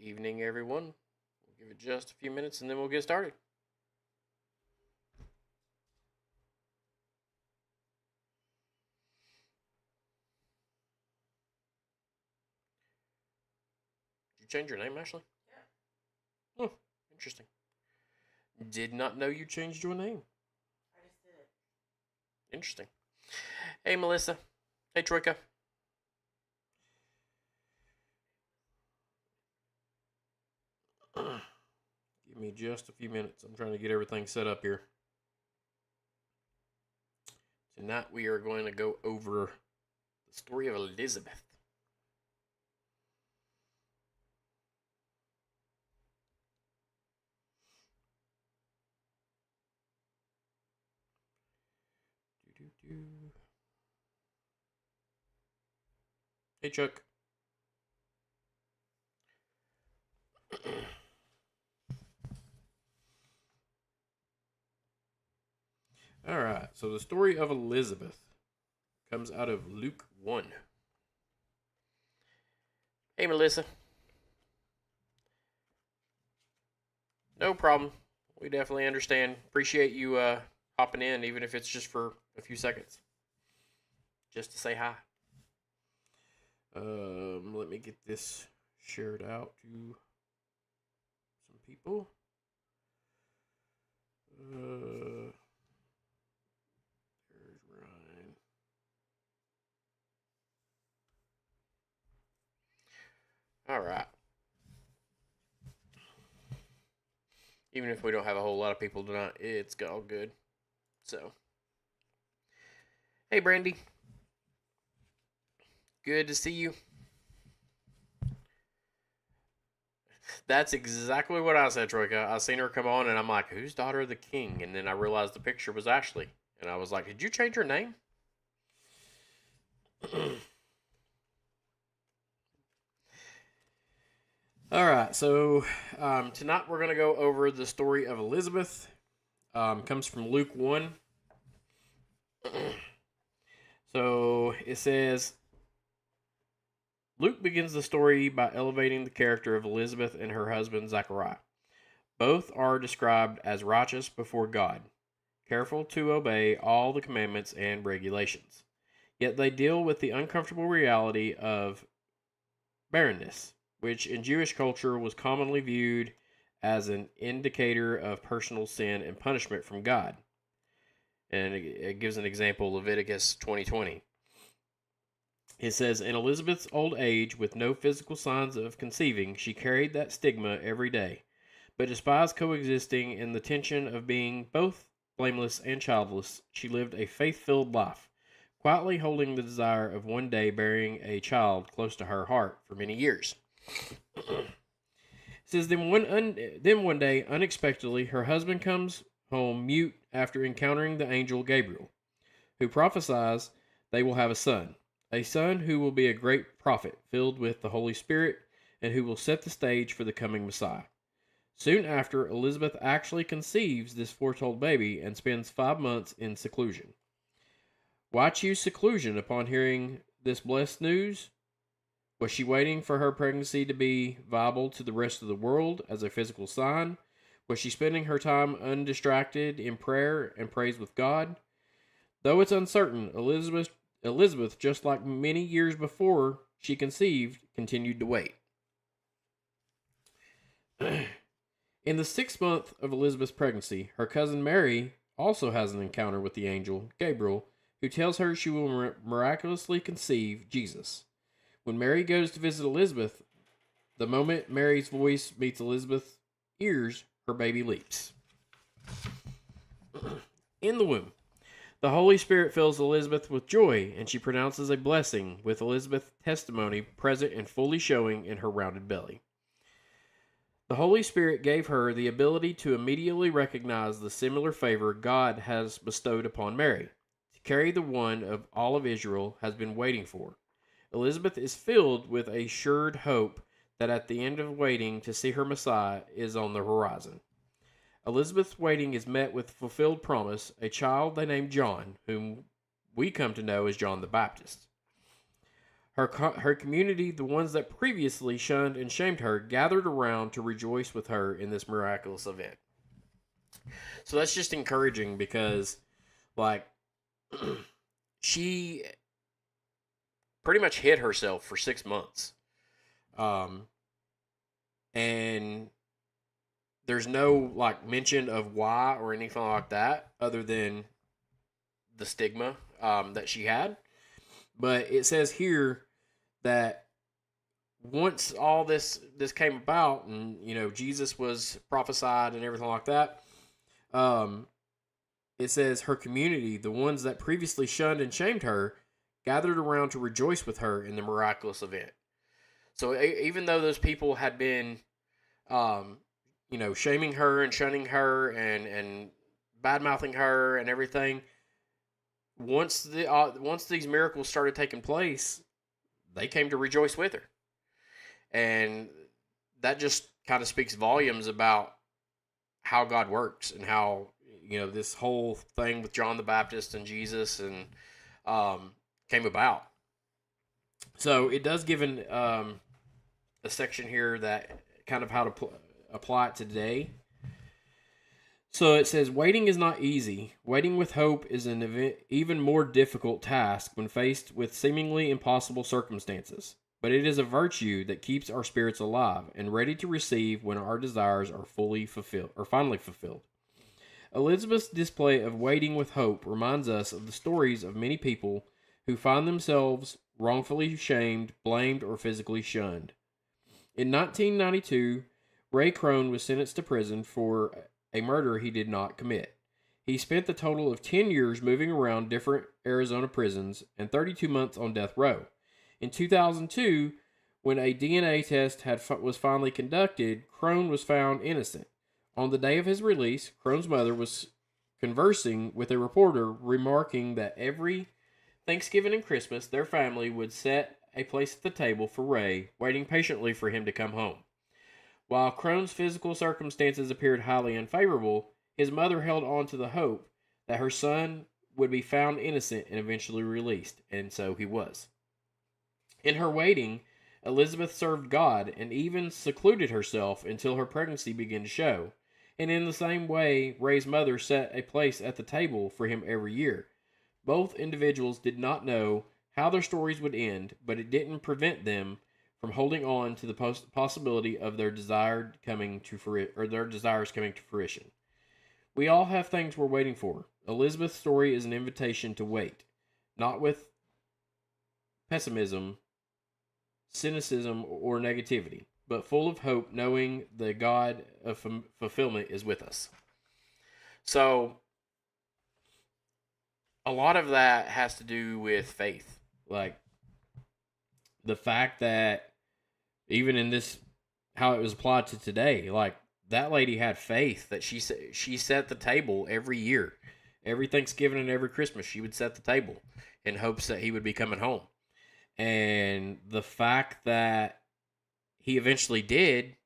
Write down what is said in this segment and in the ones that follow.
Evening, everyone. We'll give it just a few minutes and then we'll get started. Did you change your name, Ashley? Oh, interesting. Did not know you changed your name. I just did it. Interesting. Hey, Melissa. Hey, Troika. Give me just a few minutes. I'm trying to get everything set up here. Tonight we are going to go over the story of Elizabeth. Hey, Chuck. All right, so the story of Elizabeth comes out of Luke 1. Hey, Melissa. No problem. We definitely understand. Appreciate you hopping in, even if it's just for a few seconds. Just to say hi. Let me get this shared out to some people. There's Ryan. All right. Even if we don't have a whole lot of people tonight, it's all good. So, hey, Brandy. Good to see you. That's exactly what I said, Troika. I seen her come on, and I'm like, "Who's daughter of the king?" And then I realized the picture was Ashley, and I was like, "Did you change your name?" All right, so tonight we're gonna go over the story of Elizabeth. Comes from Luke 1. So it says Luke begins the story by elevating the character of Elizabeth and her husband Zachariah. Both are described as righteous before God, careful to obey all the commandments and regulations. Yet they deal with the uncomfortable reality of barrenness, which in Jewish culture was commonly viewed as an indicator of personal sin and punishment from God. And it gives an example, Leviticus 20:20. It says, "In Elizabeth's old age, with no physical signs of conceiving, she carried that stigma every day, but despised coexisting in the tension of being both blameless and childless. She lived a faith-filled life, quietly holding the desire of one day bearing a child close to her heart for many years." It says, then one day, unexpectedly, her husband comes home mute after encountering the angel Gabriel, who prophesies they will have a son who will be a great prophet, filled with the Holy Spirit, and who will set the stage for the coming Messiah. Soon after, Elizabeth actually conceives this foretold baby and spends 5 months in seclusion. Why choose seclusion upon hearing this blessed news? Was she waiting for her pregnancy to be viable to the rest of the world as a physical sign? Was she spending her time undistracted in prayer and praise with God? Though it's uncertain, Elizabeth, just like many years before she conceived, continued to wait. In the 6th month of Elizabeth's pregnancy, her cousin Mary also has an encounter with the angel Gabriel, who tells her she will miraculously conceive Jesus. When Mary goes to visit Elizabeth, the moment Mary's voice meets Elizabeth's ears, her baby leaps. In the womb, the Holy Spirit fills Elizabeth with joy, and she pronounces a blessing, with Elizabeth's testimony present and fully showing in her rounded belly. The Holy Spirit gave her the ability to immediately recognize the similar favor God has bestowed upon Mary, to carry the one of all of Israel has been waiting for. Elizabeth is filled with a assured hope that at the end of waiting to see her Messiah is on the horizon. Elizabeth's waiting is met with fulfilled promise, a child they named John, whom we come to know as John the Baptist. Her community, the ones that previously shunned and shamed her, gathered around to rejoice with her in this miraculous event. So that's just encouraging because, like, she pretty much hid herself for 6 months. Um, and there's no, like, mention of why or anything like that other than the stigma that she had. But it says here that once all this came about, and Jesus was prophesied and everything like that, it says her community, the ones that previously shunned and shamed her, gathered around to rejoice with her in the miraculous event. So even though those people had been, shaming her and shunning her and bad mouthing her and everything, once these miracles started taking place, they came to rejoice with her. And that just kind of speaks volumes about how God works and how, this whole thing with John the Baptist and Jesus and came about. So it does give a section here that kind of how to apply it today. So it says, waiting is not easy. Waiting with hope is an even more difficult task when faced with seemingly impossible circumstances. But it is a virtue that keeps our spirits alive and ready to receive when our desires are finally fulfilled. Elizabeth's display of waiting with hope reminds us of the stories of many people who find themselves wrongfully shamed, blamed, or physically shunned. In 1992, Ray Crone was sentenced to prison for a murder he did not commit. He spent the total of 10 years moving around different Arizona prisons and 32 months on death row. In 2002, when a DNA test was finally conducted, Crone was found innocent. On the day of his release, Crone's mother was conversing with a reporter, remarking that every Thanksgiving and Christmas, their family would set a place at the table for Ray, waiting patiently for him to come home. While Crone's physical circumstances appeared highly unfavorable, his mother held on to the hope that her son would be found innocent and eventually released, and so he was. In her waiting, Elizabeth served God and even secluded herself until her pregnancy began to show. And in the same way, Ray's mother set a place at the table for him every year. Both individuals did not know how their stories would end, but it didn't prevent them from holding on to the possibility of their desires coming to fruition. We all have things we're waiting for. Elizabeth's story is an invitation to wait, not with pessimism, cynicism, or negativity, but full of hope, knowing the God of fulfillment is with us. So, a lot of that has to do with faith. Like, the fact that even in this, how it was applied to today, like, that lady had faith that she set the table every year. Every Thanksgiving and every Christmas, she would set the table in hopes that he would be coming home. And the fact that he eventually did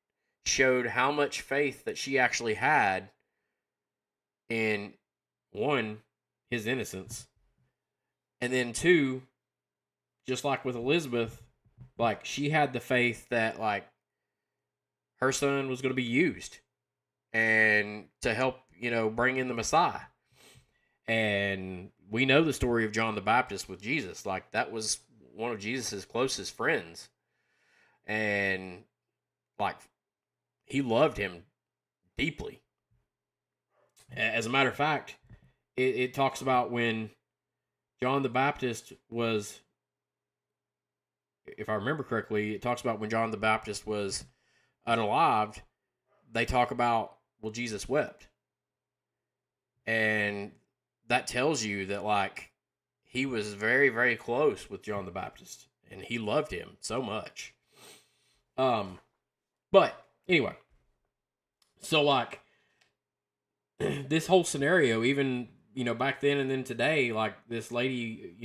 showed how much faith that she actually had in, one, his innocence, and then two, just like with Elizabeth, like, she had the faith that, like, her son was going to be used and to help, bring in the Messiah. And we know the story of John the Baptist with Jesus. Like, that was one of Jesus's closest friends. And, like, he loved him deeply. As a matter of fact, it talks about when John the Baptist was, if I remember correctly, it talks about when John the Baptist was unalived, they talk about, well, Jesus wept. And that tells you that, like, he was very, very close with John the Baptist, and he loved him so much. But anyway, so, like, this whole scenario, even, back then and then today, like, this lady,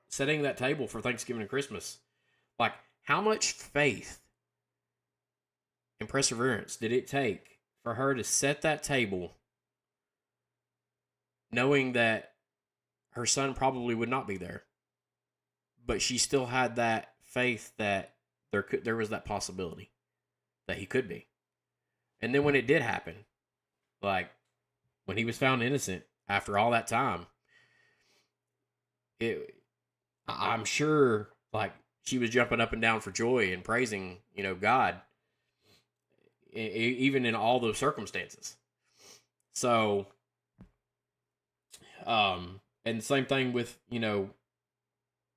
setting that table for Thanksgiving and Christmas, like, how much faith and perseverance did it take for her to set that table knowing that her son probably would not be there, but she still had that faith that there was that possibility that he could be. And then when it did happen, like when he was found innocent after all that time, it I'm sure like she was jumping up and down for joy and praising, God, even in all those circumstances. So, and the same thing with,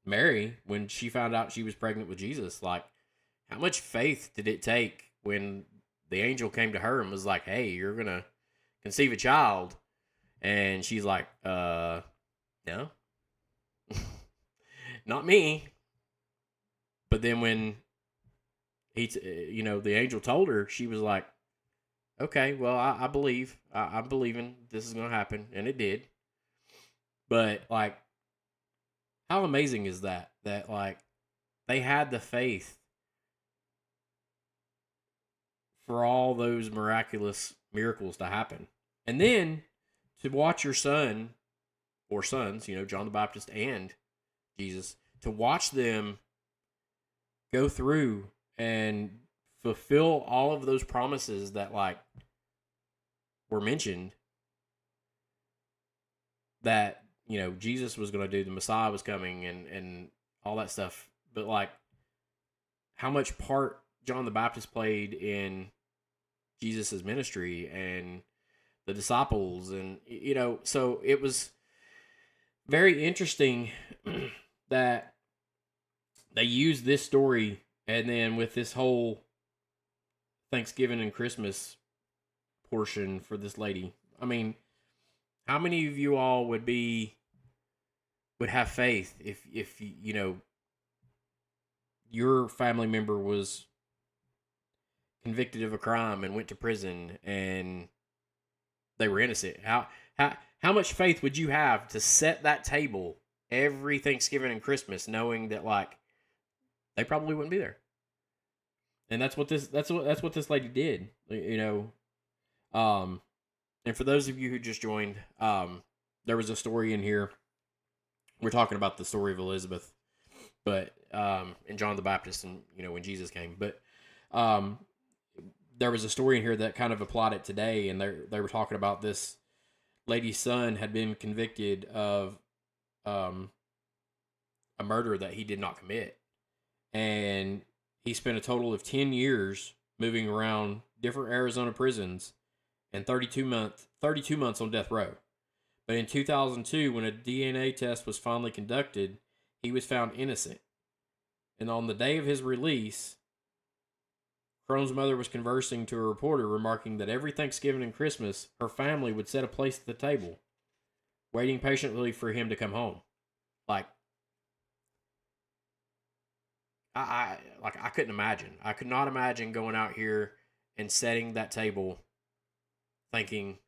Mary, when she found out she was pregnant with Jesus, like, how much faith did it take when the angel came to her and was like, hey, you're going to conceive a child? And she's like, no, not me. But then when the angel told her, she was like, okay, well, I believe. I'm believing this is going to happen. And it did. But, like, how amazing is that? That, like, they had the faith for all those miraculous miracles to happen. And then to watch your son or sons, John the Baptist and Jesus, to watch them go through and fulfill all of those promises that, like, were mentioned, that Jesus was going to do, the Messiah was coming, and all that stuff. But, like, how much part John the Baptist played in Jesus's ministry and the disciples, and so it was very interesting that they used this story, and then with this whole Thanksgiving and Christmas portion for this lady. I mean, how many of you all would have faith if your family member was convicted of a crime and went to prison and they were innocent? How much faith would you have to set that table every Thanksgiving and Christmas, knowing that, like, they probably wouldn't be there? And that's what this lady did, And for those of you who just joined, there was a story in here. We're talking about the story of Elizabeth, but and John the Baptist, and when Jesus came. But there was a story in here that kind of applied it today, and they were talking about this lady's son had been convicted of a murder that he did not commit, and he spent a total of 10 years moving around different Arizona prisons and 32 months on death row. But in 2002, when a DNA test was finally conducted, he was found innocent. And on the day of his release, Crone's mother was conversing to a reporter, remarking that every Thanksgiving and Christmas, her family would set a place at the table, waiting patiently for him to come home. Like, I couldn't imagine. I could not imagine going out here and setting that table thinking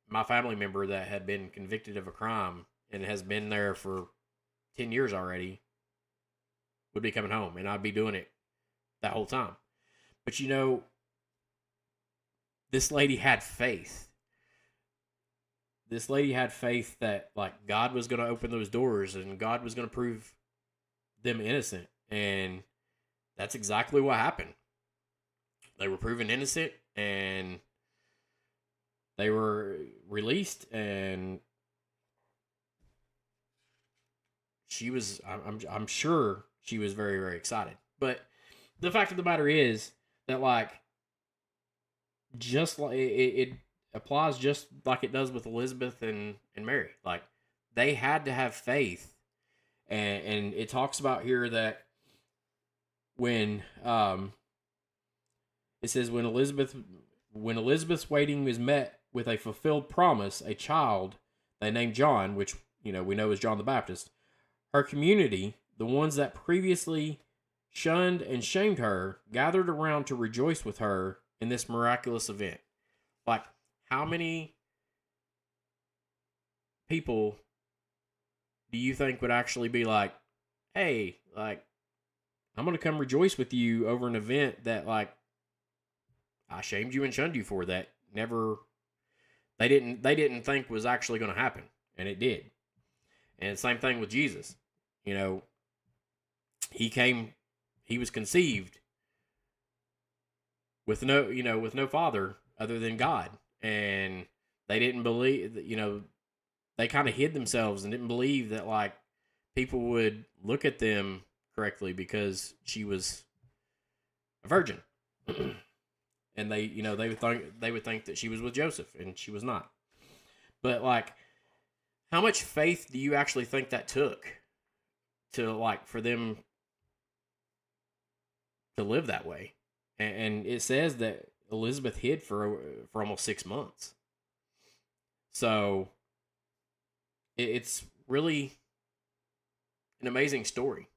my family member that had been convicted of a crime and has been there for 10 years already would be coming home, and I'd be doing it that whole time. But this lady had faith. This lady had faith that, like, God was going to open those doors and God was going to prove them innocent. And that's exactly what happened. They were proven innocent, and they were released, and she was, I'm sure she was very, very excited. But the fact of the matter is that, like, just like it applies just like it does with Elizabeth and Mary. Like, they had to have faith. And it talks about here that when it says when Elizabeth's waiting was met with a fulfilled promise, a child they named John, which we know as John the Baptist, her community, the ones that previously shunned and shamed her, gathered around to rejoice with her in this miraculous event. Like, how many people do you think would actually be like, hey, like, I'm going to come rejoice with you over an event that, like, I shamed you and shunned you for, that they didn't think was actually going to happen, and it did. And same thing with Jesus. he was conceived with no father other than God. And they didn't believe, they kind of hid themselves and didn't believe that like people would look at them correctly because she was a virgin. And they would think that she was with Joseph and she was not. But like, how much faith do you actually think that took to like for them to live that way? And it says that Elizabeth hid for almost 6 months. So it's really an amazing story.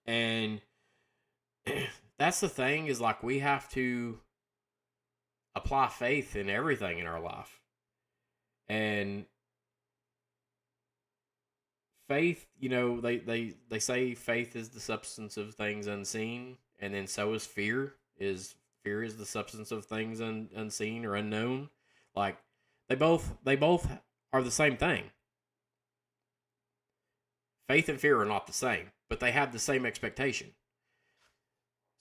And that's the thing, is like we have to apply faith in everything in our life. And faith, they say faith is the substance of things unseen, and then so is fear. Is the substance of things unseen or unknown. Like they both are the same thing. Faith and fear are not the same, but they have the same expectation.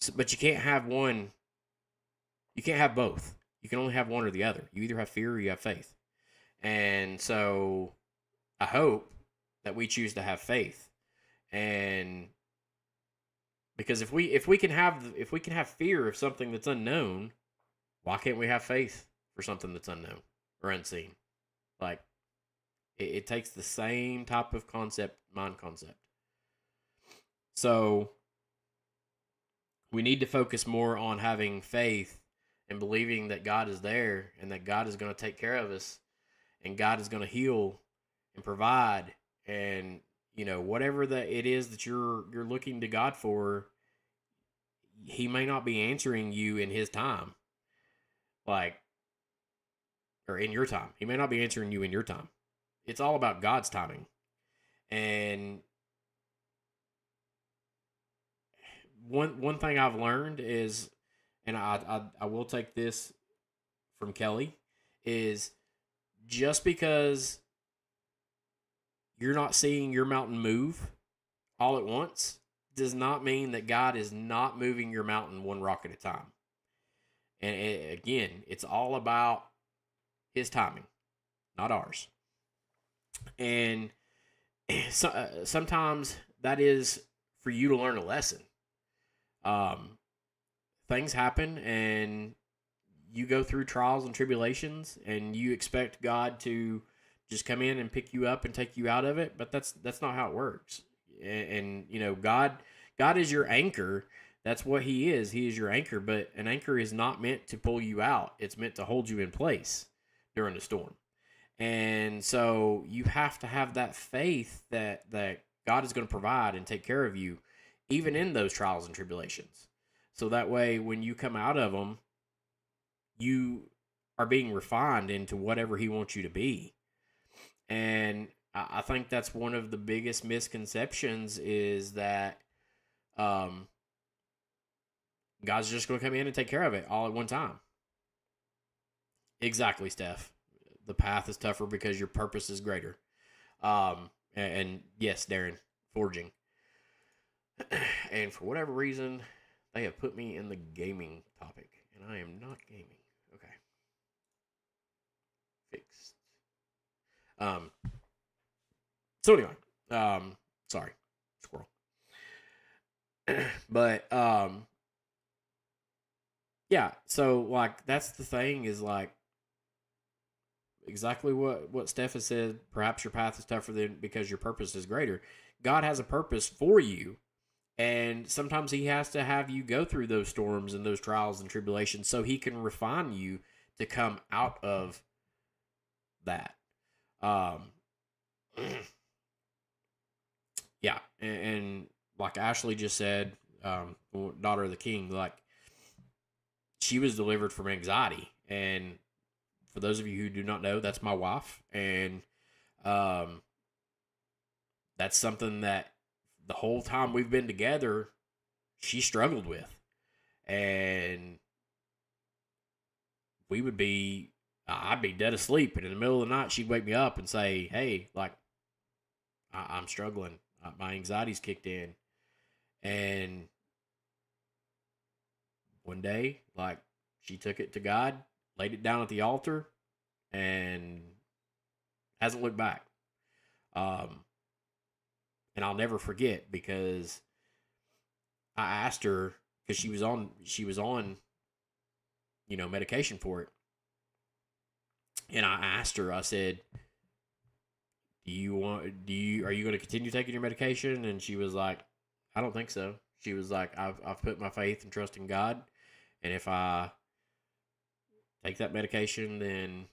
So, but you can't have one. You can't have both. You can only have one or the other. You either have fear or you have faith. And so I hope that we choose to have faith. And because if we can have fear of something that's unknown, why can't we have faith for something that's unknown or unseen? Like it takes the same type of mind concept. So we need to focus more on having faith and believing that God is there and that God is going to take care of us and God is going to heal and provide. And whatever that it is that you're looking to God for, he may not be answering you in his time, like, or in your time. He may not be answering you in your time. It's all about God's timing. And one thing I've learned is, and I will take this from Kelly, is just because you're not seeing your mountain move all at once does not mean that God is not moving your mountain one rock at a time. And again, it's all about his timing, not ours. And sometimes that is for you to learn a lesson. Things happen and you go through trials and tribulations and you expect God to just come in and pick you up and take you out of it, but that's not how it works. And God is your anchor. That's what he is. He is your anchor, but an anchor is not meant to pull you out. It's meant to hold you in place during the storm. And so you have to have that faith that God is going to provide and take care of you even in those trials and tribulations. So that way when you come out of them, you are being refined into whatever he wants you to be. And I think that's one of the biggest misconceptions, is that God's just going to come in and take care of it all at one time. Exactly, Steph. The path is tougher because your purpose is greater. And yes, Darren, forging. And for whatever reason, they have put me in the gaming topic, and I am not gaming. Okay. Fixed. So anyway, sorry, squirrel. But yeah, so like that's the thing, is like exactly what Steph has said. Perhaps your path is tougher than because your purpose is greater. God has a purpose for you, and sometimes he has to have you go through those storms and those trials and tribulations so he can refine you to come out of that. Yeah, and like Ashley just said, daughter of the king, like she was delivered from anxiety. And for those of you who do not know, that's my wife. And that's something that the whole time we've been together, she struggled with. And I'd be dead asleep, and in the middle of the night, she'd wake me up and say, hey, like, I'm struggling. My anxiety's kicked in. And one day, like, she took it to God, laid it down at the altar, and hasn't looked back. Um, and I'll never forget because I asked her because she was on medication for it, and I asked her. I said, are you going to continue taking your medication? And she was like, I don't think so. She was like, I've put my faith and trust in God, and if I take that medication, then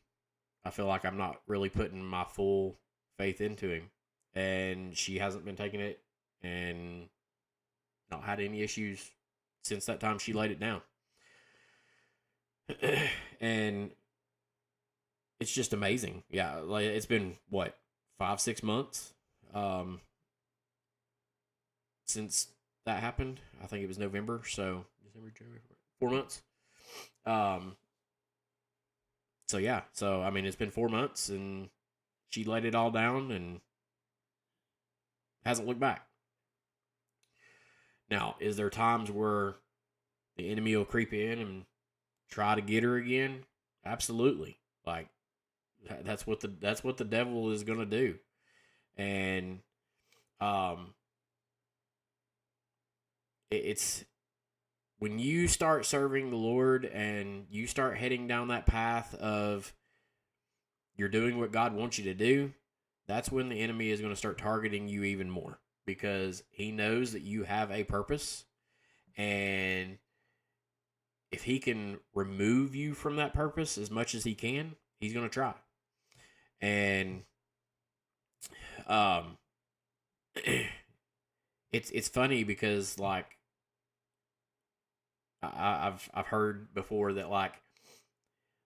I feel like I'm not really putting my full faith into him. And she hasn't been taking it and not had any issues since that time she laid it down. And it's just amazing. Yeah, like it's been what, 5-6 months since that happened. I think it was November, so December, January, 4 months. So yeah, so I mean it's been 4 months and she laid it all down and hasn't looked back. Now, is there times where the enemy will creep in and try to get her again? Absolutely. Like that's what the devil is going to do. And it's when you start serving the Lord and you start heading down that path of you're doing what God wants you to do, that's when the enemy is going to start targeting you even more because he knows that you have a purpose, and if he can remove you from that purpose as much as he can, he's going to try. And it's funny because like I've heard before that like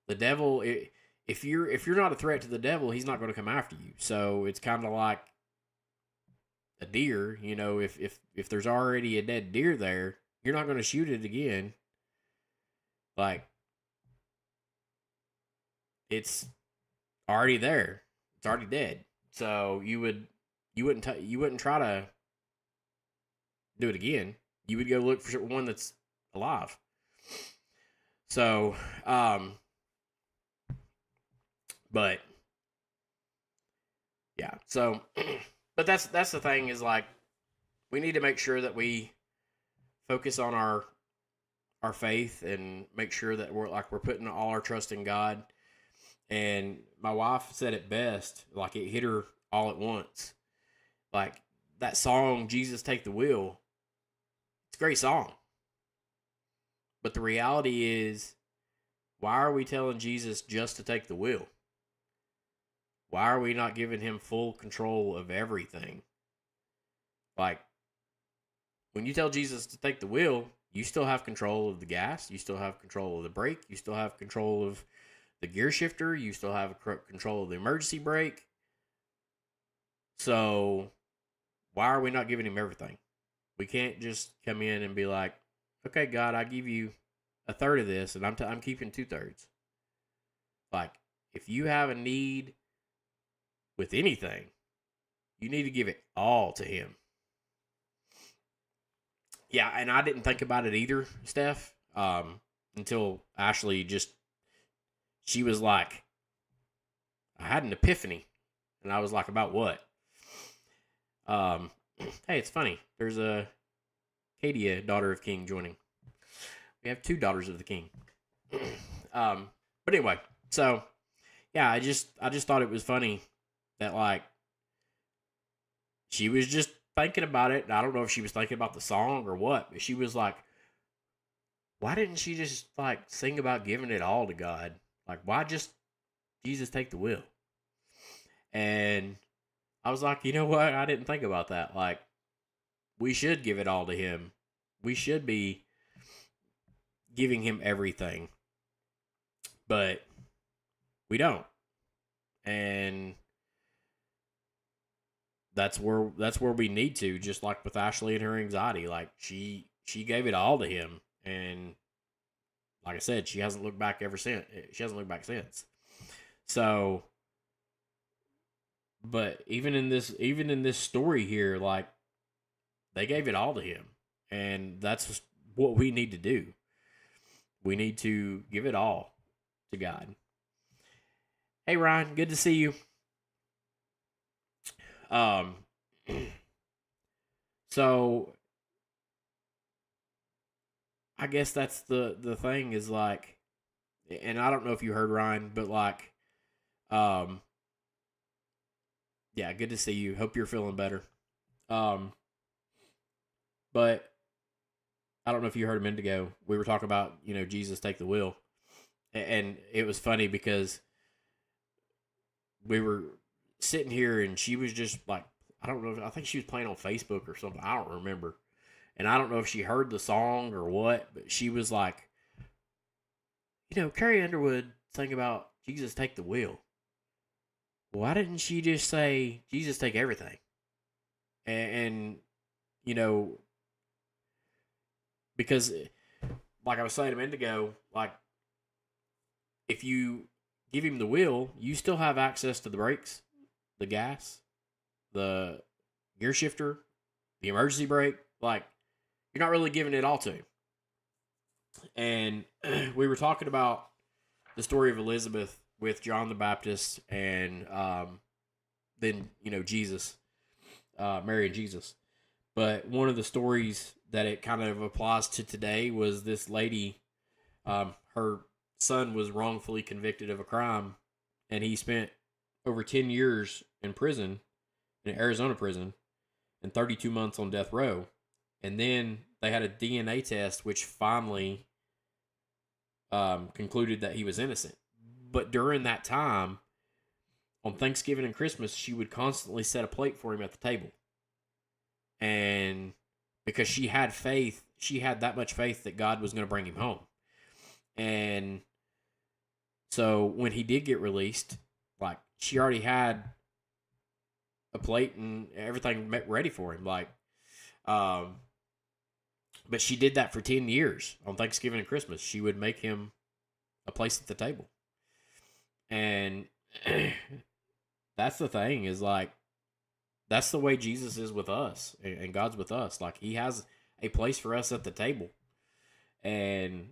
the devil, if you're not a threat to the devil, he's not going to come after you. So it's kind of like a deer, if there's already a dead deer there, you're not going to shoot it again. Like it's already there. It's already dead. So you wouldn't try to do it again. You would go look for one that's alive. So, but yeah. So, but that's the thing is like we need to make sure that we focus on our faith and make sure that we're putting all our trust in God. And my wife said it best, like it hit her all at once. Like that song, Jesus Take the Wheel, it's a great song. But the reality is, why are we telling Jesus just to take the wheel? Why are we not giving him full control of everything? Like, when you tell Jesus to take the wheel, you still have control of the gas, you still have control of the brake, you still have control of the gear shifter, you still have control of the emergency brake. So, why are we not giving him everything? We can't just come in and be like, okay, God, I give you a third of this, and I'm keeping 2/3. Like, if you have a need with anything, you need to give it all to him. Yeah, and I didn't think about it either, Steph, until Ashley she was like, I had an epiphany, and I was like, about what? Hey, it's funny. There's a Katie, daughter of King, joining. We have 2 daughters of the King. But anyway, so yeah, I just thought it was funny that like she was just thinking about it. I don't know if she was thinking about the song or what, but she was like, why didn't she just like sing about giving it all to God? Like, why just Jesus take the wheel? And I was like, you know what? I didn't think about that. Like, we should give it all to him. We should be giving him everything. But we don't. And that's where we need to, just like with Ashley and her anxiety. Like she gave it all to him, and like I said, she hasn't looked back ever since. She hasn't looked back since. So, but even in this story here, like they gave it all to him, And that's what we need to do. We need to give it all to God. Hey Ryan, good to see you. Um so I guess that's the thing is like, and I don't know if you heard Ryan, but like um yeah, good to see you. Hope you're feeling better. Um but I don't know if you heard a minute ago. We were talking about, Jesus take the wheel. And it was funny because we were sitting here and she was just like, I don't know, I think she was playing on Facebook or something. I don't remember. And I don't know if she heard the song or what, but she was like, Carrie Underwood sang about Jesus take the wheel. Why didn't she just say Jesus take everything? And you know, because like I was saying a minute ago, like if you give him the wheel, you still have access to the brakes, the gas, the gear shifter, the emergency brake. Like you're not really giving it all to him. And we were talking about the story of Elizabeth with John the Baptist and then Jesus, Mary and Jesus. But one of the stories that it kind of applies to today was this lady. Her son was wrongfully convicted of a crime, and he spent over 10 years in prison, in Arizona prison, and 32 months on death row. And then they had a DNA test, which finally concluded that he was innocent. But during that time, on Thanksgiving and Christmas, she would constantly set a plate for him at the table. And because she had faith, she had that much faith that God was going to bring him home. And so when he did get released, like she already had a plate and everything ready for him. Like, but she did that for 10 years on Thanksgiving and Christmas. She would make him a place at the table. And that's the thing is like, that's the way Jesus is with us and God's with us. Like he has a place for us at the table. And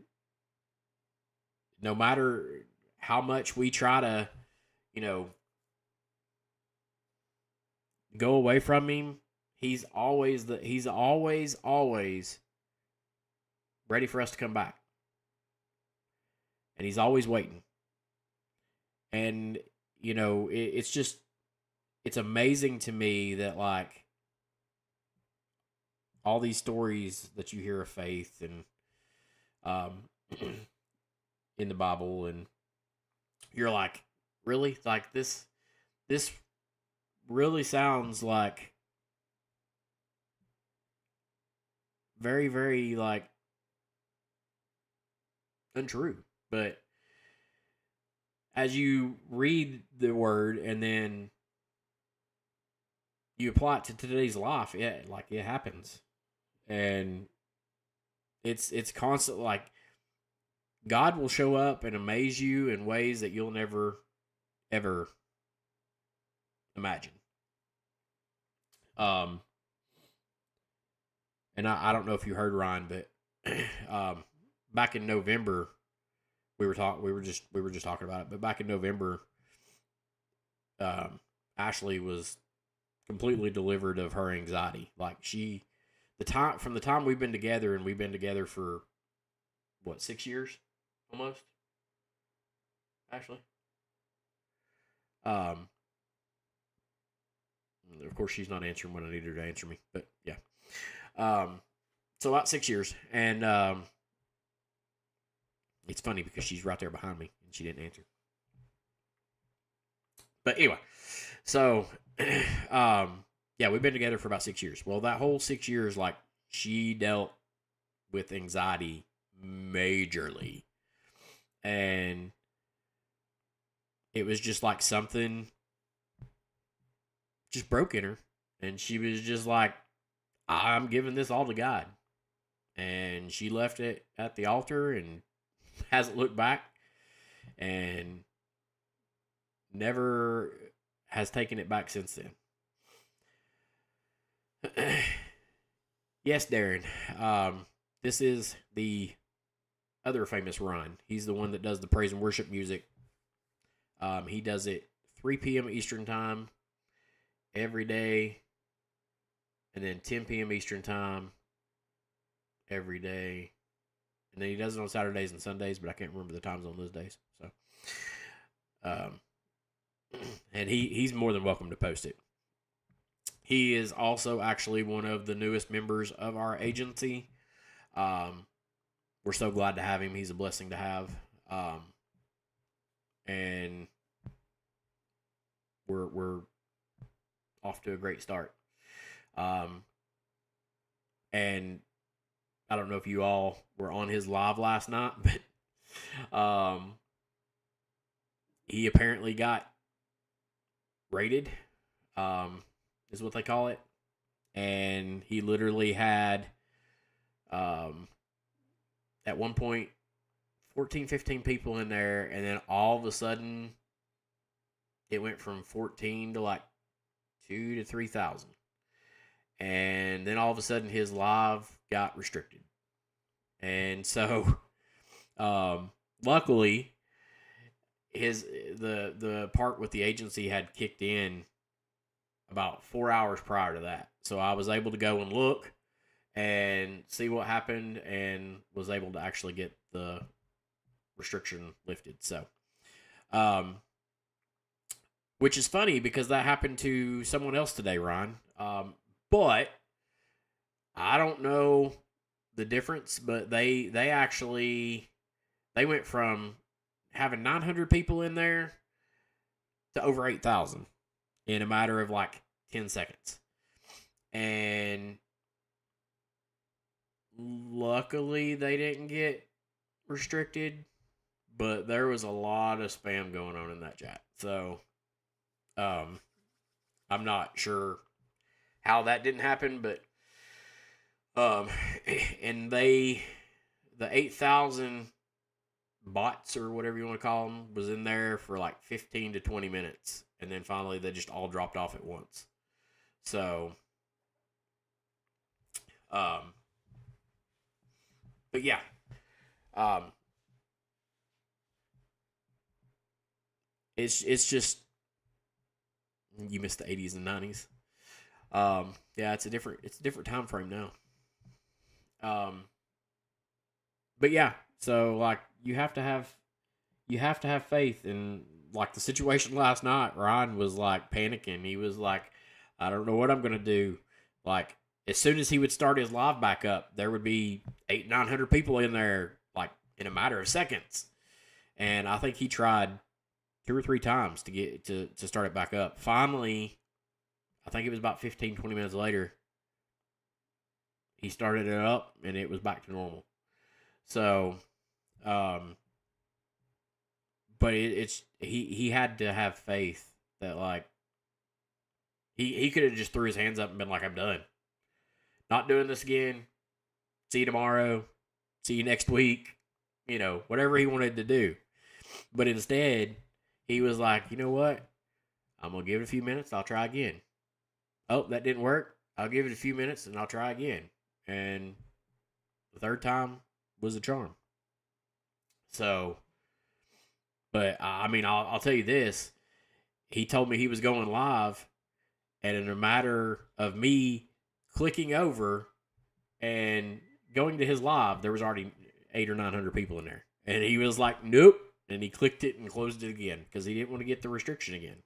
no matter how much we try to, go away from him, he's always ready for us to come back. And he's always waiting. And it's amazing to me that like all these stories that you hear of faith and in the Bible, and you're like, really? Like this really sounds like very, very like untrue. But as you read the word and then you apply it to today's life, it happens. And it's constant. Like God will show up and amaze you in ways that you'll never ever imagine. And I don't know if you heard Ryan, but back in November we were just talking about it. But back in November, Ashley was completely delivered of her anxiety. Like from the time we've been together, and we've been together for what, 6 years almost, Ashley. Of course, she's not answering when I need her to answer me, but yeah. So about 6 years, and it's funny because she's right there behind me and she didn't answer. But anyway, so yeah, we've been together for about 6 years. Well, that whole 6 years, like she dealt with anxiety majorly, and it was just like something just broke in her, and she was just like, I'm giving this all to God. And she left it at the altar and hasn't looked back, and never has taken it back since then. Yes, Darren. This is the other famous Ron. He's the one that does the praise and worship music. He does it 3 p.m. Eastern time every day, and then 10 p.m. Eastern time every day, and then he does it on Saturdays and Sundays, but I can't remember the times on those days. So, um, and he's more than welcome to post it. He is also actually one of the newest members of our agency. We're so glad to have him. He's a blessing to have. And we're off to a great start. And I don't know if you all were on his live last night, but he apparently got raided, is what they call it. And he literally had, at one point, 14, 15 people in there, and then all of a sudden, it went from 14 to like 2 to 3,000. And then all of a sudden, his live got restricted. And so, luckily, the part with the agency had kicked in about 4 hours prior to that. So I was able to go and look and see what happened, and was able to actually get the restriction lifted. So, which is funny because that happened to someone else today, Ron. But I don't know the difference, but they went from having 900 people in there to over 8,000 in a matter of like 10 seconds. And luckily they didn't get restricted, but there was a lot of spam going on in that chat. So, I'm not sure how that didn't happen, but, and the 8,000 bots or whatever you want to call them was in there for like 15 to 20 minutes. And then finally they just all dropped off at once. So, but yeah, it's just, you missed the 80s and 90s. Yeah, it's a different time frame now. But yeah, so like you have to have faith. And like the situation last night, Ryan was like panicking. He was like, I don't know what I'm gonna do. Like, as soon as he would start his live back up, there would be 900 people in there, like in a matter of seconds. And I think he tried 2 or 3 times to get to start it back up. Finally, I think it was about 15, 20 minutes later, he started it up and it was back to normal. So, but he had to have faith that like he could have just threw his hands up and been like, I'm done. Not doing this again. See you tomorrow. See you next week. You know, whatever he wanted to do. But instead, he was like, you know what? I'm going to give it a few minutes. I'll try again. Oh, that didn't work. I'll give it a few minutes and I'll try again. And the third time was a charm. So, but I mean, I'll tell you this. He told me he was going live, and in a matter of me clicking over and going to his live, there was already 800 or 900 people in there. And he was like, nope. And he clicked it and closed it again because he didn't want to get the restriction again.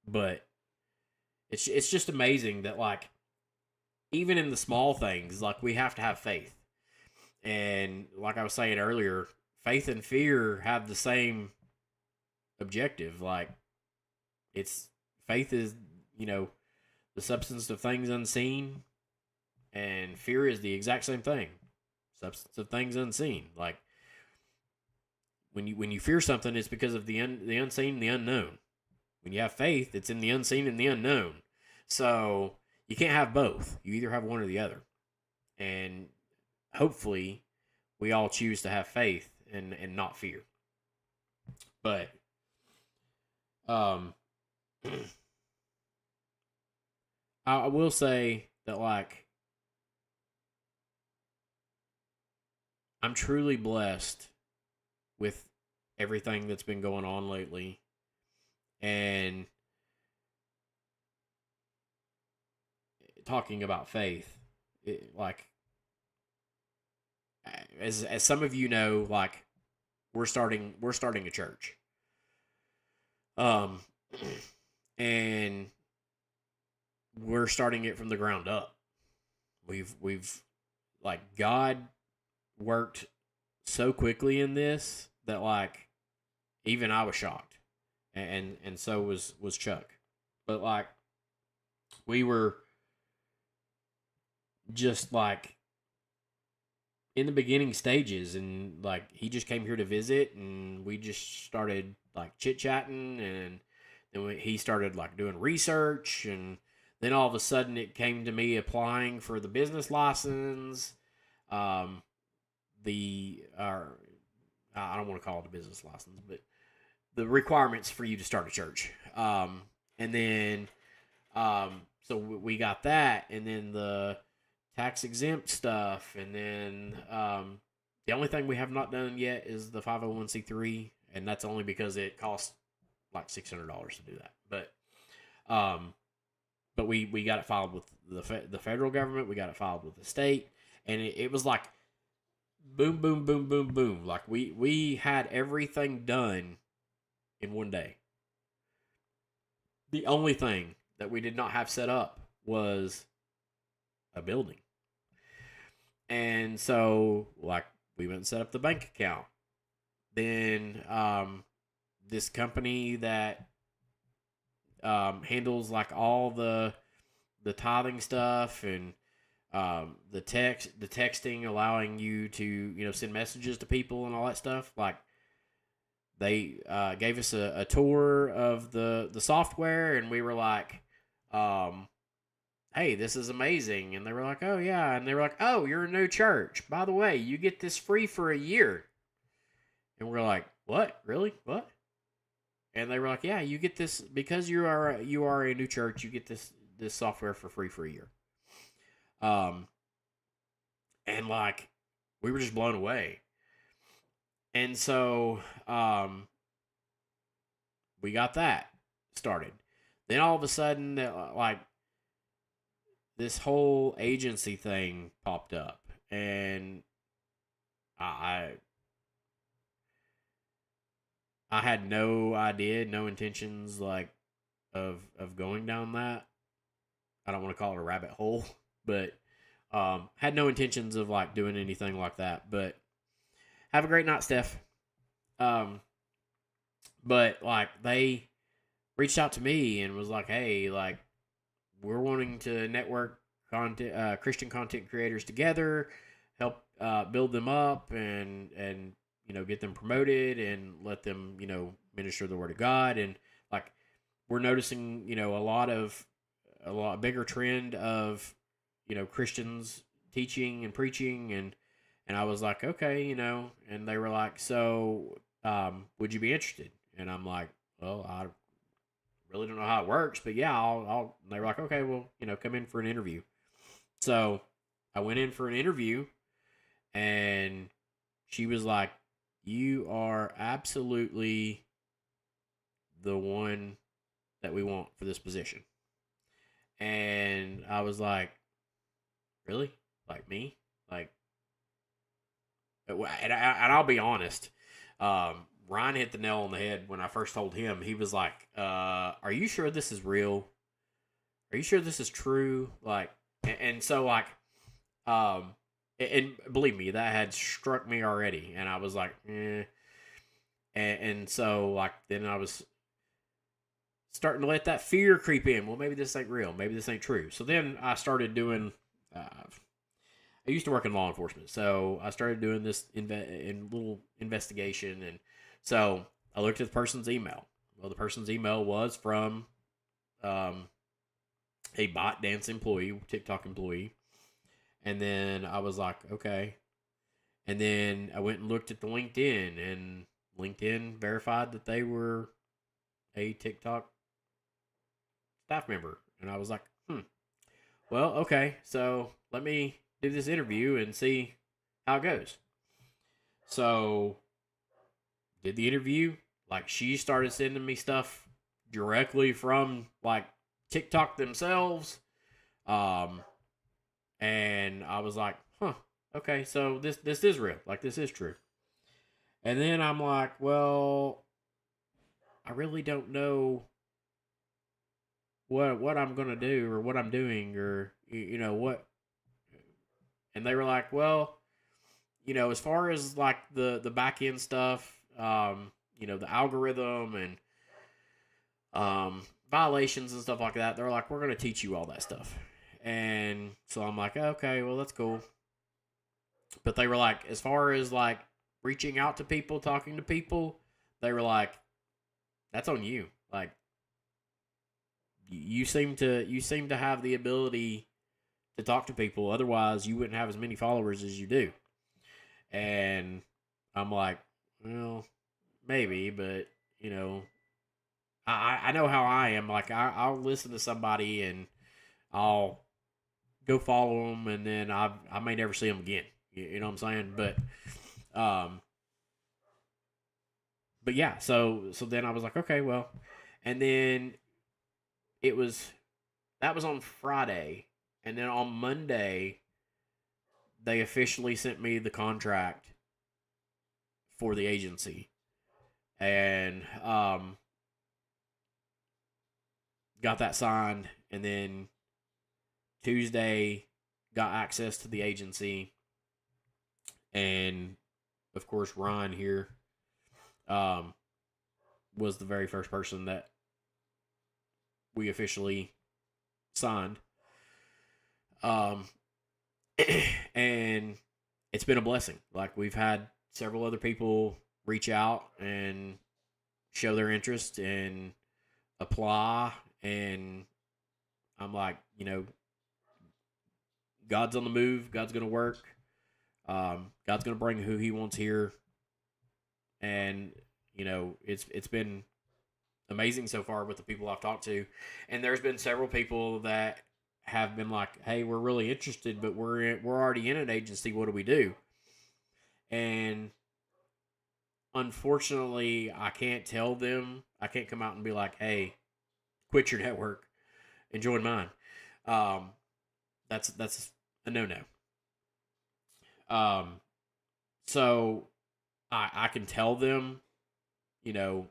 But it's just amazing that, like, even in the small things, like, we have to have faith. And like I was saying earlier, faith and fear have the same objective. Like, faith is, the substance of things unseen, and fear is the exact same thing. Substance of things unseen. Like, when you fear something, it's because of the unseen and the unknown. When you have faith, it's in the unseen and the unknown. So you can't have both. You either have one or the other. And hopefully we all choose to have faith and not fear. But I will say that, like, I'm truly blessed with everything that's been going on lately. And talking about faith, like, as some of you know, like, we're starting a church. Um, and we're starting it from the ground up. We've like, God worked so quickly in this that, like, even I was shocked, and so was Chuck. But, like, we were just, like, in the beginning stages, and, like, he just came here to visit, and we just started, like, chit chatting, and then he started, like, doing research, and then all of a sudden it came to me applying for the business license. um the I don't want to call it a business license, but the requirements for you to start a church. And then so we got that, and then the tax exempt stuff, and then the only thing we have not done yet is the 501c3, and that's only because it costs like $600 to do that. Um, but we got it filed with the federal government. We got it filed with the state, and it was like boom, boom, boom, boom, boom. Like, we had everything done in one day. The only thing that we did not have set up was a building. And so, like, we went and set up the bank account. Then this company that handles, like, all the tithing stuff, and the texting, allowing you to, send messages to people and all that stuff. Like, they gave us a tour of the software, and we were like, hey, this is amazing. And they were like, oh, yeah. And they were like, oh, you're a new church. By the way, you get this free for a year. And we're like, what? Really? What? And they were like, yeah, you get this because you are a new church. You get this software for free for a year. Um, and, like, we were just blown away. And so we got that started. Then all of a sudden, like, this whole agency thing popped up, and I I had no idea, no intentions, like, of going down that. I don't want to call it a rabbit hole, but had no intentions of, like, doing anything like that. But have a great night, Steph. Um, but, like, they reached out to me and was like, hey, like, we're wanting to network Christian content creators together, help build them up, and get them promoted, and let them minister the word of God. And, like, we're noticing a lot bigger trend of Christians teaching and preaching. And I was like, okay, and they were like, so would you be interested? And I'm like, well, I really don't know how it works, but yeah, I'll. And they were like, okay, well, come in for an interview. So I went in for an interview, and she was like, you are absolutely the one that we want for this position. And I was like, really? Like, me? Like, and I'll be honest. Ryan hit the nail on the head when I first told him. He was like, "Are you sure this is real? Are you sure this is true?" Like, and so, like, um, and believe me, that had struck me already, and I was like, eh. And so, like, then I was starting to let that fear creep in. Well, maybe this ain't real. Maybe this ain't true. So then I started doing. I used to work in law enforcement, so I started doing this in little investigation, and so I looked at the person's email. Well, the person's email was from um, a bot dance employee, TikTok employee, and then I was like, okay. And then I went and looked at the LinkedIn, and LinkedIn verified that they were a TikTok staff member, and I was like, well, okay, so let me do this interview and see how it goes. So did the interview. Like she started sending me stuff directly from like TikTok themselves. Um, and I was like, huh, okay, so this is real. Like this is true. And then I'm like, well, I really don't know what I'm gonna do or what I'm doing or you know what. And they were like, well, as far as like the back end stuff, the algorithm and violations and stuff like that. They're like, we're going to teach you all that stuff. And so I'm like, okay, well, that's cool. But they were like, as far as like reaching out to people, talking to people, they were like, that's on you. Like, you seem to have the ability to talk to people. Otherwise, you wouldn't have as many followers as you do. And I'm like, well, maybe, but you know, I know how I am. Like, I'll listen to somebody and I'll go follow them, and then I may never see them again. You know what I'm saying? Um, but yeah. So then I was like, okay, well, and then it was that was on Friday, and then on Monday they officially sent me the contract for the agency, and got that signed, and then Tuesday got access to the agency, and of course Ron here um, was the very first person that we officially signed. Um, and it's been a blessing. Like we've had several other people reach out and show their interest and apply, and I'm like, God's on the move. God's gonna work. God's gonna bring who He wants here, and it's been amazing so far with the people I've talked to, and there's been several people that have been like, "Hey, we're really interested, but we're already in an agency. What do we do?" And unfortunately, I can't tell them. I can't come out and be like, "Hey, quit your network and join mine." Um, that's a no no. Um, so I can tell them, you know,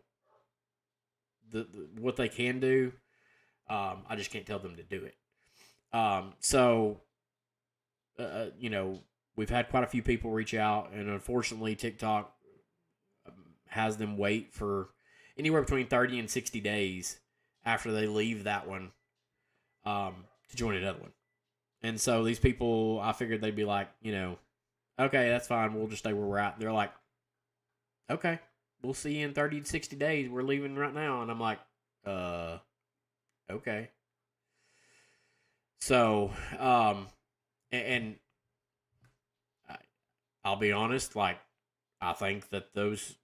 what they can do. I just can't tell them to do it. So we've had quite a few people reach out, and unfortunately, TikTok has them wait for anywhere between 30 and 60 days after they leave that one to join another one. And so these people, I figured they'd be like, okay, that's fine. We'll just stay where we're at. And they're like, okay, we'll see you in 30 to 60 days. We're leaving right now. And I'm like, uh, okay. So, and I'll be honest, like, I think that those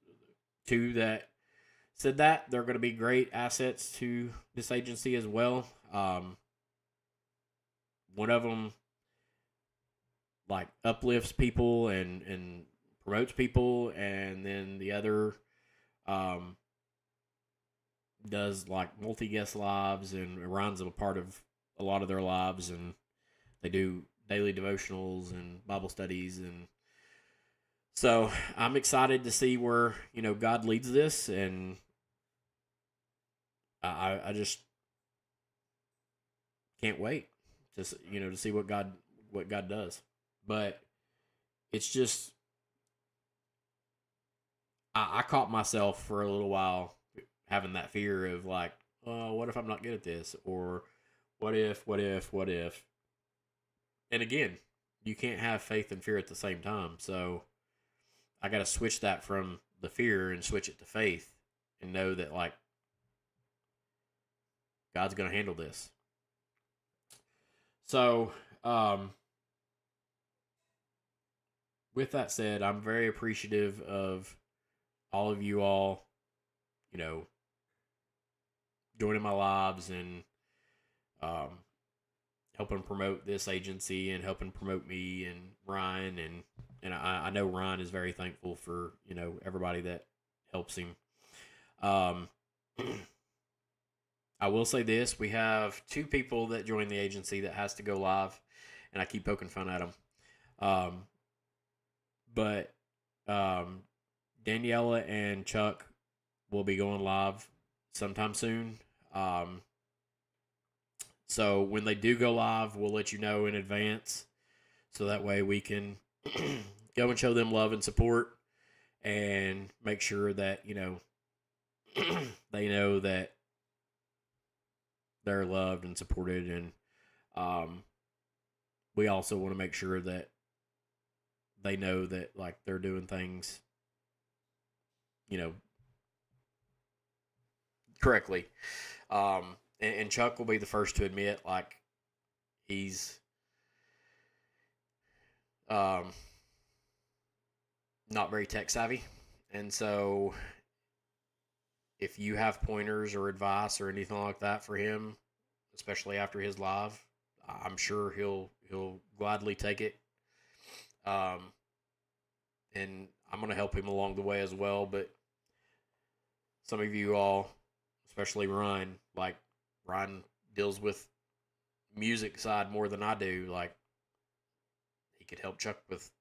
two that said that, they're going to be great assets to this agency as well. One of them, like, uplifts people and promotes people, and then the other um, does, like, multi guest lives and runs a part of a lot of their lives, and they do daily devotionals and Bible studies, and so I'm excited to see where God leads this, and I just can't wait to see what God does. But it's just I caught myself for a little while having that fear of like, oh, what if I'm not good at this, or what if. And again, you can't have faith and fear at the same time. So I got to switch that from the fear and switch it to faith, and know that like God's going to handle this. So, with that said, I'm very appreciative of all of you all, you know, joining my lives and um, helping promote this agency and helping promote me and Ryan, and I know Ryan is very thankful for everybody that helps him. Um, I will say this: we have two people that join the agency that has to go live, and I keep poking fun at them. Um, but Daniela and Chuck will be going live sometime soon. So when they do go live, we'll let you know in advance, so that way we can go and show them love and support, and make sure that they know that they're loved and supported, and we also want to make sure that they know that like they're doing things, correctly. And Chuck will be the first to admit, like, he's um, not very tech savvy. And so if you have pointers or advice or anything like that for him, especially after his live, I'm sure he'll gladly take it. And I'm going to help him along the way as well. But some of you all, especially Ryan, like, Ryan deals with music side more than I do. Like, he could help Chuck with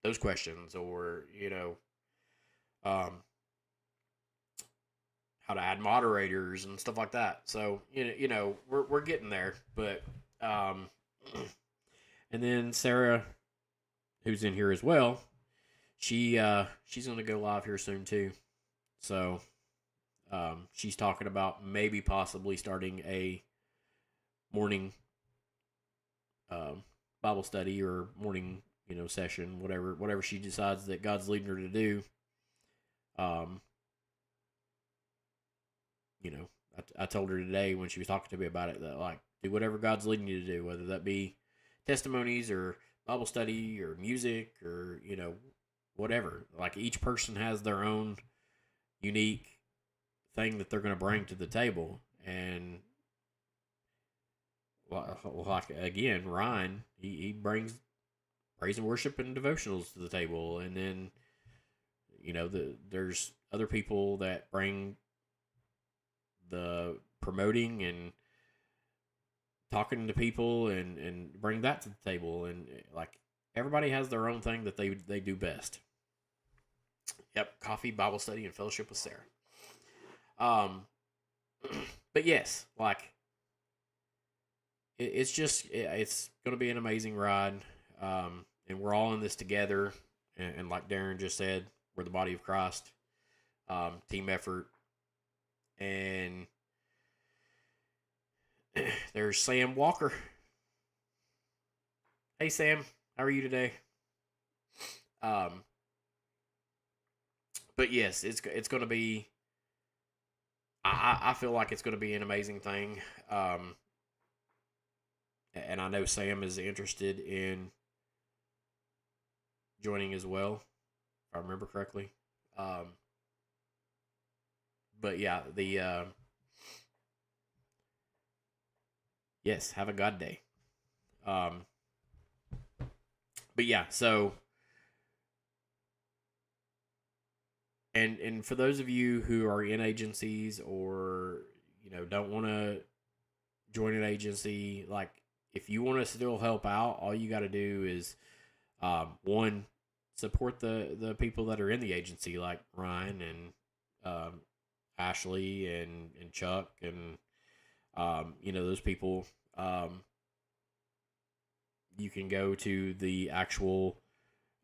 those questions, or um, how to add moderators and stuff like that. So we're getting there, but and then Sarah, who's in here as well, she's going to go live here soon too. So she's talking about maybe possibly starting a morning Bible study or morning session, whatever she decides that God's leading her to do. I told her today when she was talking to me about it that, like, do whatever God's leading you to do, whether that be testimonies or Bible study or music or whatever. Like, each person has their own unique thing that they're going to bring to the table. And like, again, Ryan, he brings praise and worship and devotionals to the table. And then there's other people that bring the promoting and talking to people and bring that to the table. And like, everybody has their own thing that they do best. Yep, coffee, Bible study, and fellowship with Sarah. But yes, like, it's going to be an amazing ride. And we're all in this together. And like Darren just said, we're the body of Christ. Team effort. And there's Sam Walker. Hey, Sam, how are you today? But yes, it's going to be. I feel like it's going to be an amazing thing. And I know Sam is interested in joining as well, if I remember correctly. But yeah, yes, have a God day. But yeah, so and for those of you who are in agencies or don't want to join an agency, like, if you want to still help out, all you got to do is one, support the people that are in the agency, like Ryan and Ashley and Chuck and those people. You can go to the actual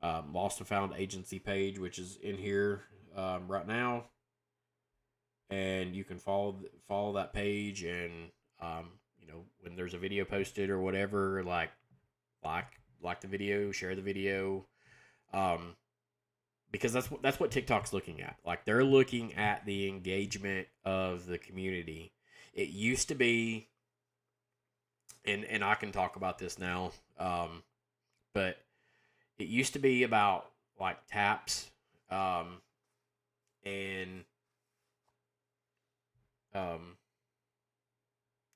Lost and Found agency page, which is in here right now, and you can follow that page, and when there's a video posted or whatever, like the video, share the video, because that's what TikTok's looking at. Like, they're looking at the engagement of the community. It used to be, and I can talk about this now, but it used to be about like taps, and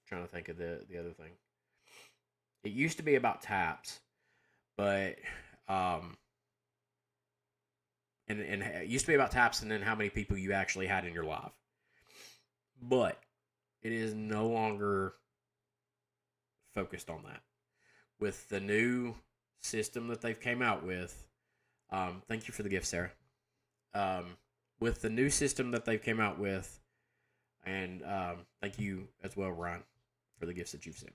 trying to think of the other thing. It used to be about taps, but um, and it used to be about taps and then how many people you actually had in your live. But it is no longer focused on that. With the new system that they've came out with, thank you for the gift, Sarah. With the new system that they've came out with, and thank you as well, Ryan, for the gifts that you've sent.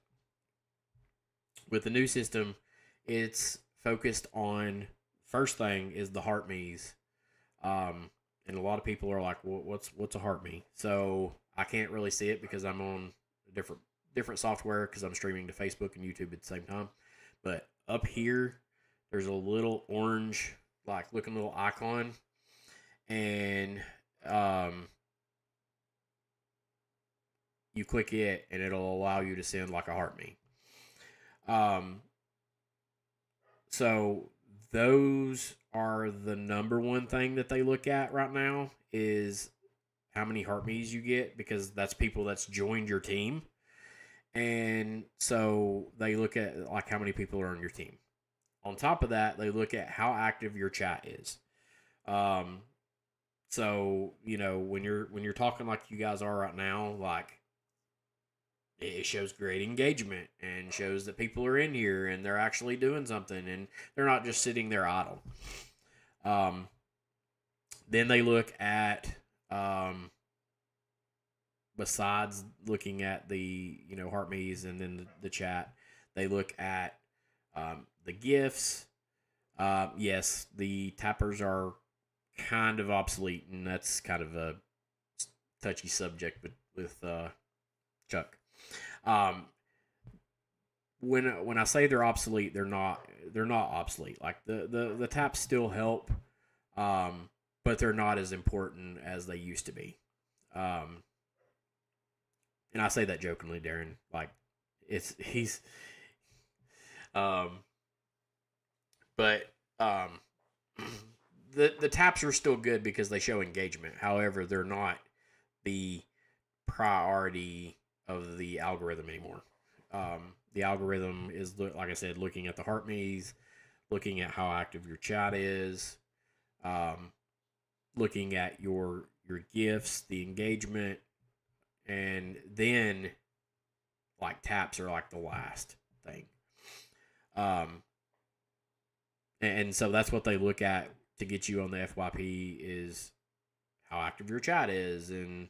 With the new system, it's focused on, first thing is the heart me's. And a lot of people are like, well, what's a heart me? So I can't really see it because I'm on a different software because I'm streaming to Facebook and YouTube at the same time. But up here, there's a little orange, like looking little icon, and you click it, and it'll allow you to send like a heart me. So those are the number one thing that they look at right now is how many heart me's you get, because that's people that's joined your team. And so they look at like how many people are on your team. On top of that, they look at how active your chat is. So, when you're talking like you guys are right now, like it shows great engagement and shows that people are in here and they're actually doing something and they're not just sitting there idle. Then they look at, besides looking at the, heart me's and then the chat, they look at the gifts. Yes, the tappers are kind of obsolete, and that's kind of a touchy subject with Chuck. When I say they're obsolete, they're not obsolete. Like the taps still help, but they're not as important as they used to be. And I say that jokingly, Darren. Like he's but the taps are still good because they show engagement. However, they're not the priority of the algorithm anymore. The algorithm is, like I said, looking at the heart me's, looking at how active your chat is, looking at your gifts, the engagement, and then like taps are like the last thing. And so that's what they look at to get you on the FYP is how active your chat is, and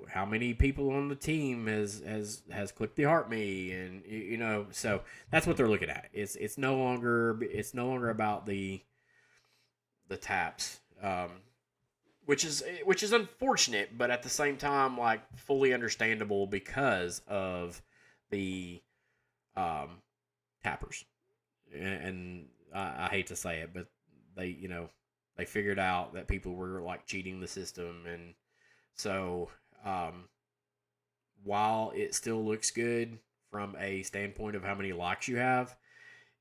how many people on the team has clicked the heart me, and so that's what they're looking at. It's no longer about the taps, which is unfortunate, but at the same time like fully understandable because of the tappers. And I hate to say it, but they figured out that people were like cheating the system, and so while it still looks good from a standpoint of how many likes you have,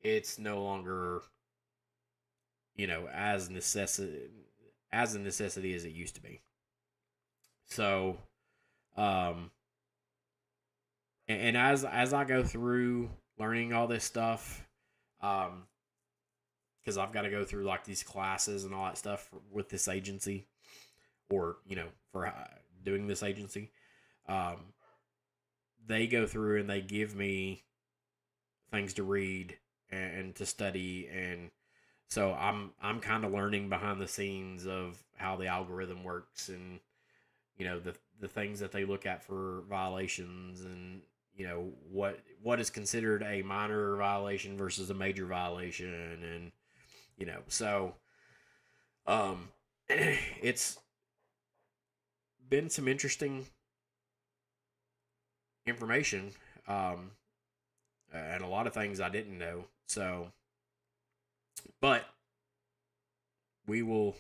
it's no longer as a necessity as it used to be. So and as I go through learning all this stuff, because I've got to go through like these classes and all that stuff with this agency, or for doing this agency, they go through and they give me things to read and to study, and so I'm kind of learning behind the scenes of how the algorithm works, and the things that they look at for violations, and what is considered a minor violation versus a major violation, and so it's been some interesting information, and a lot of things I didn't know. So, but we will,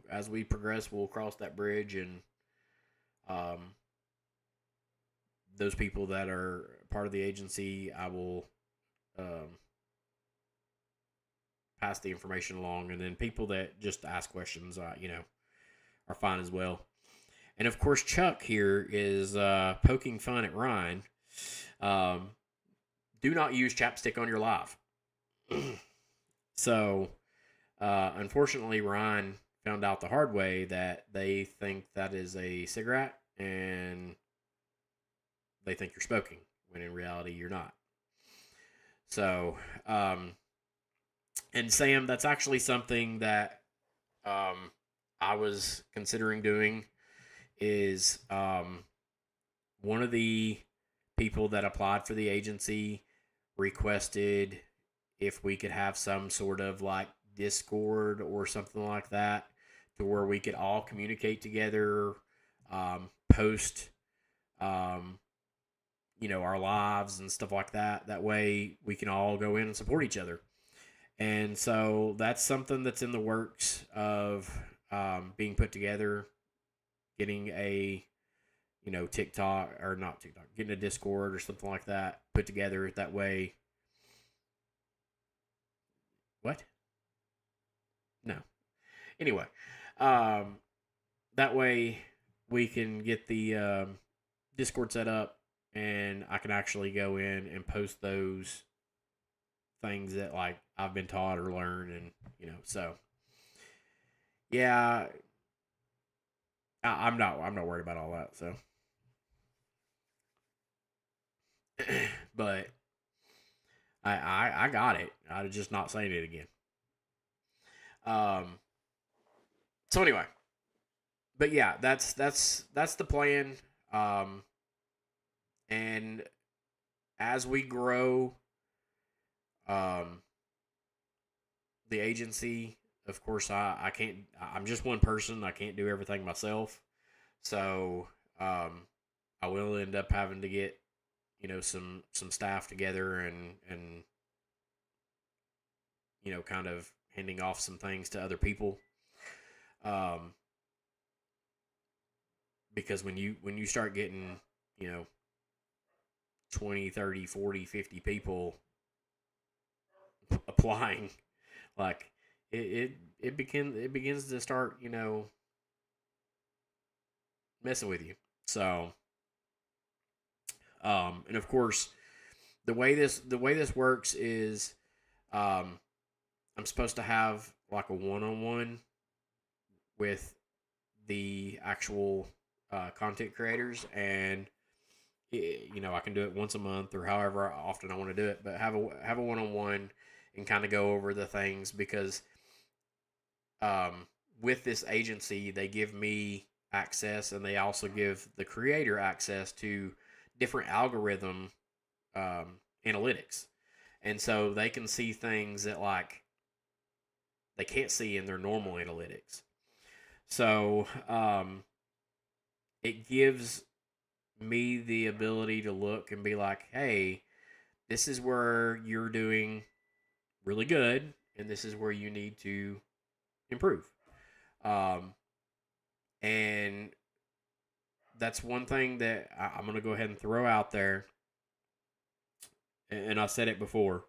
as we progress, we'll cross that bridge, and those people that are part of the agency, I will pass the information along, and then people that just ask questions, are fine as well. And of course, Chuck here is poking fun at Ryan. do not use chapstick on your live. So, unfortunately, Ryan found out the hard way that they think that is a cigarette and they think you're smoking when in reality you're not. So, and Sam, that's actually something that I was considering doing. Is one of the people that applied for the agency requested if we could have some sort of like Discord or something like that to where we could all communicate together, post, um, our lives and stuff like that. That way we can all go in and support each other. And so that's something that's in the works of being put together, getting a TikTok or not TikTok, getting a Discord or something like that put together. That way, what? No. Anyway, um, that way we can get the Discord set up, and I can actually go in and post those things that like I've been taught or learned, and so yeah, I'm not worried about all that. So, but I got it. I'm just not saying it again. Um. So anyway, but yeah, that's the plan. Um. And as we grow, um, the agency, of course, I can't. I'm just one person. I can't do everything myself. So I will end up having to get some staff together and kind of handing off some things to other people. Um, because when you start getting you know 20, 30, 40, 50 people applying, like it begins to start messing with you. So and of course the way this works is um I'm supposed to have like a one-on-one with the actual content creators, and I can do it once a month or however often I want to do it, but have a one-on-one and kind of go over the things because um, with this agency they give me access and they also give the creator access to different algorithm analytics, and so they can see things that like they can't see in their normal analytics. So it gives me the ability to look and be like, hey, this is where you're doing really good, and this is where you need to improve. Um, and that's one thing that I'm going to go ahead and throw out there. And I said it before.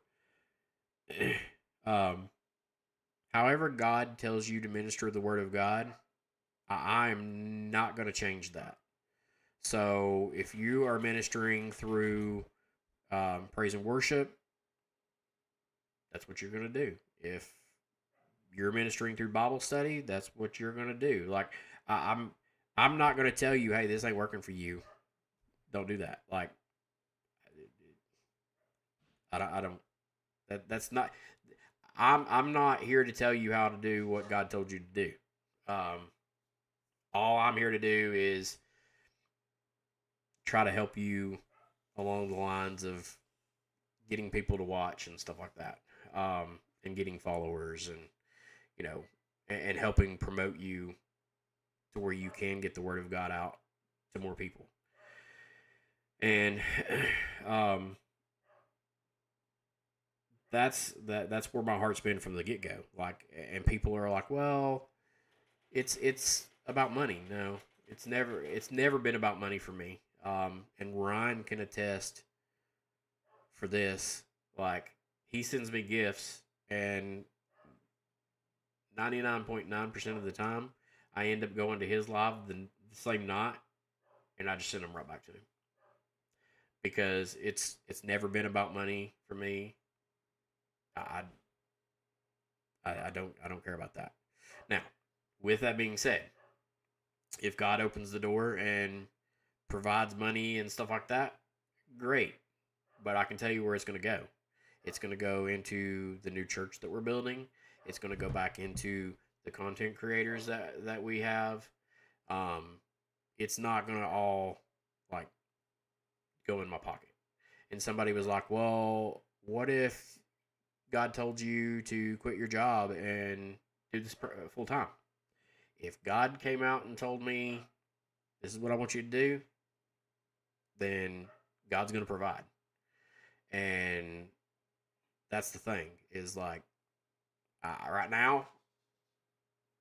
um, however, God tells you to minister the word of God, I'm not going to change that. So if you are ministering through praise and worship, that's what you're going to do. If you're ministering through Bible study, that's what you're going to do. Like I'm not going to tell you, hey, this ain't working for you. Don't do that. Like I don't. That's not. I'm not here to tell you how to do what God told you to do. Um, all I'm here to do is try to help you along the lines of getting people to watch and stuff like that, and getting followers and you know and helping promote you to where you can get the word of God out to more people. And um, that's where my heart's been from the get go. Like, and people are like, well, it's about money. No, it's never been about money for me. And Ryan can attest for this. Like, he sends me gifts, and 99.9% of the time, I end up going to his live the same night, and I just send them right back to him because it's never been about money for me. I I don't care about that. Now, with that being said, if God opens the door and provides money and stuff like that, great. But I can tell you where it's going to go. It's going to go into the new church that we're building. It's going to go back into the content creators that we have. Um, it's not going to all like go in my pocket. And somebody was like, "Well, what if God told you to quit your job and do this full time?" If God came out and told me, "This is what I want you to do," then God's going to provide. And that's the thing is like, right now,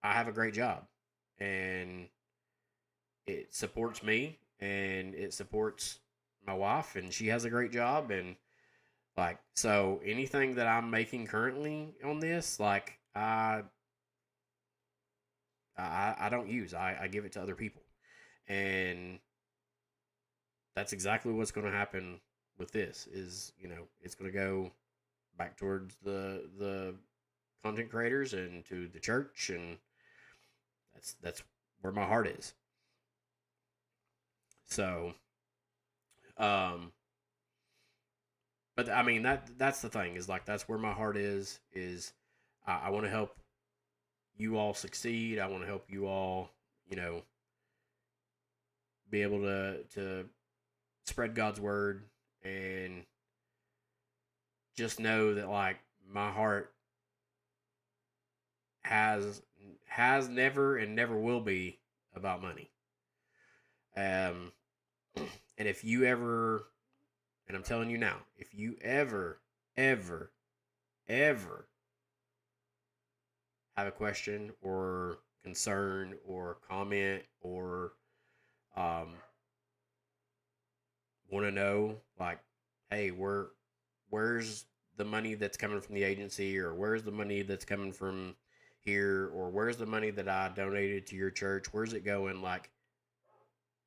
I have a great job and it supports me and it supports my wife, and she has a great job. And like, so anything that I'm making currently on this, like, I don't use. I give it to other people, and that's exactly what's going to happen with this. Is, it's going to go back towards the content creators and to the church, and that's where my heart is. So, um, but I mean that's the thing is like that's where my heart is I want to help you all succeed. I want to help you all, you know, be able to spread God's word, and just know that like my heart has never and never will be about money. Um, and if you ever, and I'm telling you now, if you ever, ever have a question or concern or comment or um, want to know, like, hey, where's the money that's coming from the agency, or where's the money that's coming from here, or where's the money that I donated to your church? Where's it going? Like,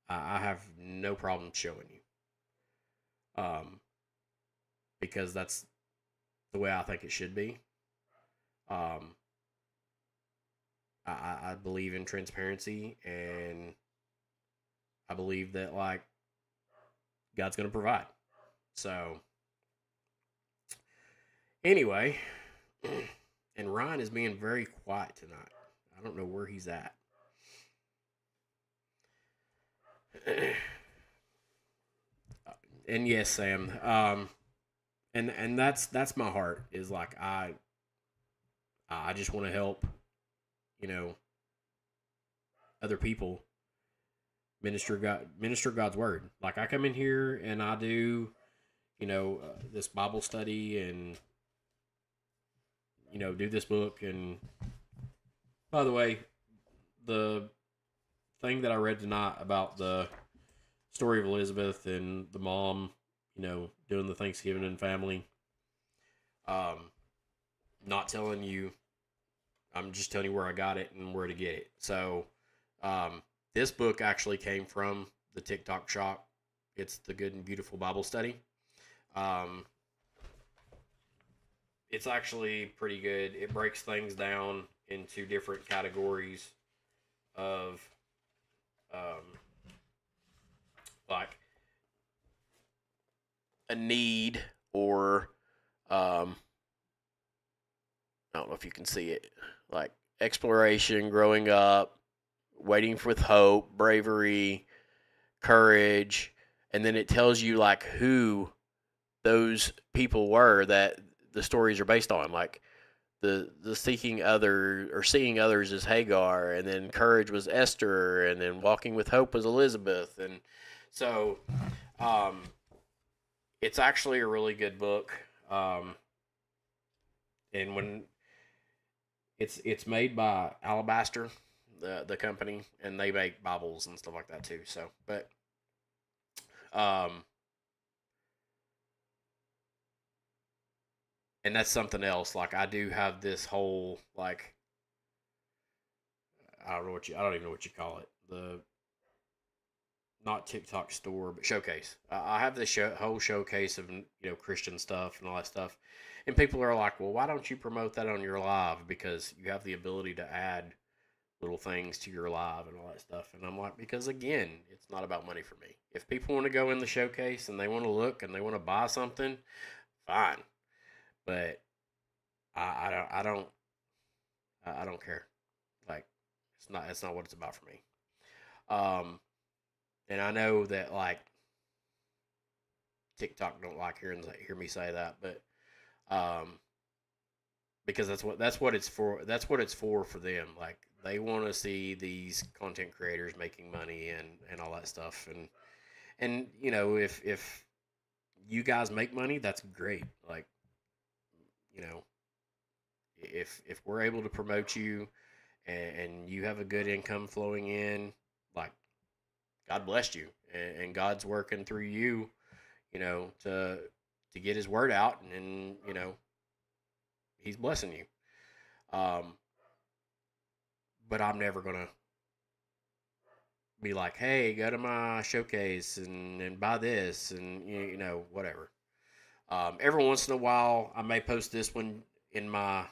I have no problem showing you, because that's the way I think it should be. Um, I believe in transparency, and I believe that like God's going to provide. So anyway, and Ryan is being very quiet tonight. I don't know where he's at. And yes, Sam. And that's my heart is like I just want to help, you know, other people minister God's word. Like I come in here and I do, this Bible study and do this book. And by the way, the thing that I read tonight about the story of Elizabeth and the mom, doing the Thanksgiving and family. Not telling you, I'm just telling you where I got it and where to get it. So, this book actually came from the TikTok shop. It's the Good and Beautiful Bible Study. It's actually pretty good. It breaks things down into different categories of, like a need or, I don't know if you can see it, like exploration, growing up, waiting with hope, bravery, courage, and then it tells you like who those people were that the stories are based on. Like the seeking other or seeing others is Hagar, and then courage was Esther, and then walking with hope was Elizabeth. And so it's actually a really good book. And when it's made by Alabaster, the company, and they make Bibles and stuff like that too. So, but and that's something else. Like I do have this whole like I don't even know what you call it. not TikTok store, but showcase. I have the whole showcase of Christian stuff and all that stuff, and people are like, "Well, why don't you promote that on your live? Because you have the ability to add little things to your live and all that stuff." And I'm like, because again, it's not about money for me. If people want to go in the showcase and they want to look and they want to buy something, fine. But I don't care. Like, it's not what it's about for me. Um, and I know that like TikTok don't like hear me say that, but um, because that's what it's for. That's what it's for them. Like they want to see these content creators making money and all that stuff. And if you guys make money, that's great. Like you know, if we're able to promote you and you have a good income flowing in, like God bless you, and God's working through you, to get His word out, and He's blessing you. Um, but I'm never gonna be like, hey, go to my showcase and buy this and whatever. Every once in a while, I may post this one in my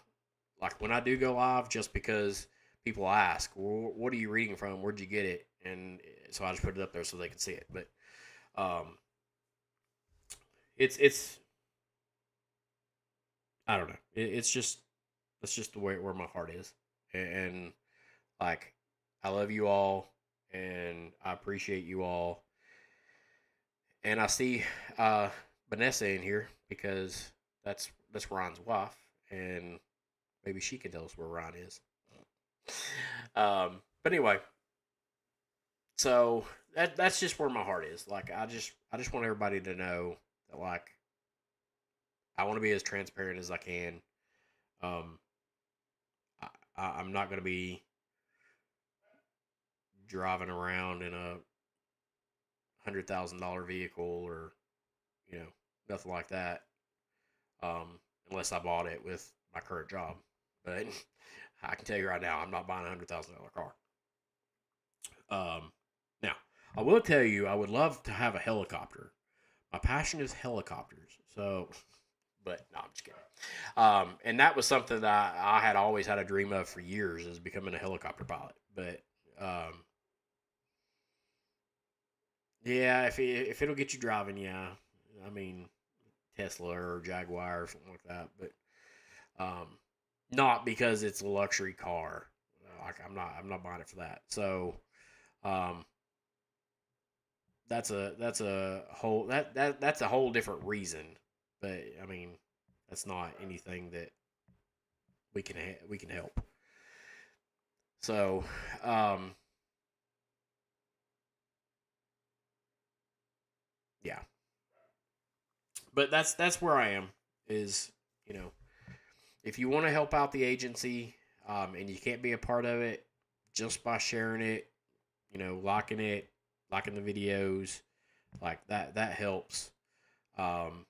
like when I do go live, just because people ask, well, what are you reading from? Where'd you get it? And so I just put it up there so they can see it. But um, it's I don't know. It's just that's just the way where my heart is, and like I love you all, and I appreciate you all, and I see Vanessa in here because that's Ryan's wife, and maybe she can tell us where Ryan is. But anyway, so that's just where my heart is. Like I just want everybody to know that like I want to be as transparent as I can. Um, I'm not going to be driving around in a $100,000 vehicle or you know nothing like that. Unless I bought it with my current job, but I can tell you right now, I'm not buying $100,000 car. Now, I will tell you, I would love to have a helicopter. My passion is helicopters. So, but no, I'm just kidding. And that was something that I had always had a dream of for years, is becoming a helicopter pilot. But yeah, if it'll get you driving, yeah. I mean, Tesla or Jaguar or something like that. But not because it's a luxury car. Like I'm not buying it for that. So um, that's a whole different reason. But I mean, that's not anything that we can help. So um, yeah, but that's where I am. Is you know if you want to help out the agency, and you can't be a part of it just by sharing it, liking the videos, like that helps. Um,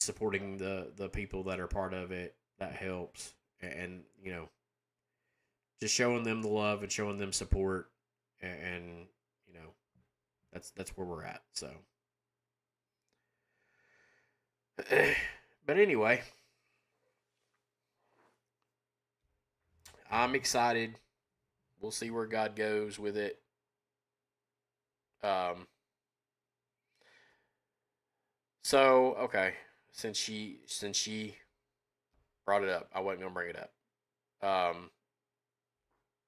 Supporting the people that are part of it, that helps, and just showing them the love and showing them support, and you know that's where we're at. So, but anyway, I'm excited. We'll see where God goes with it. Um, so okay, since she brought it up, I wasn't gonna bring it up. Um,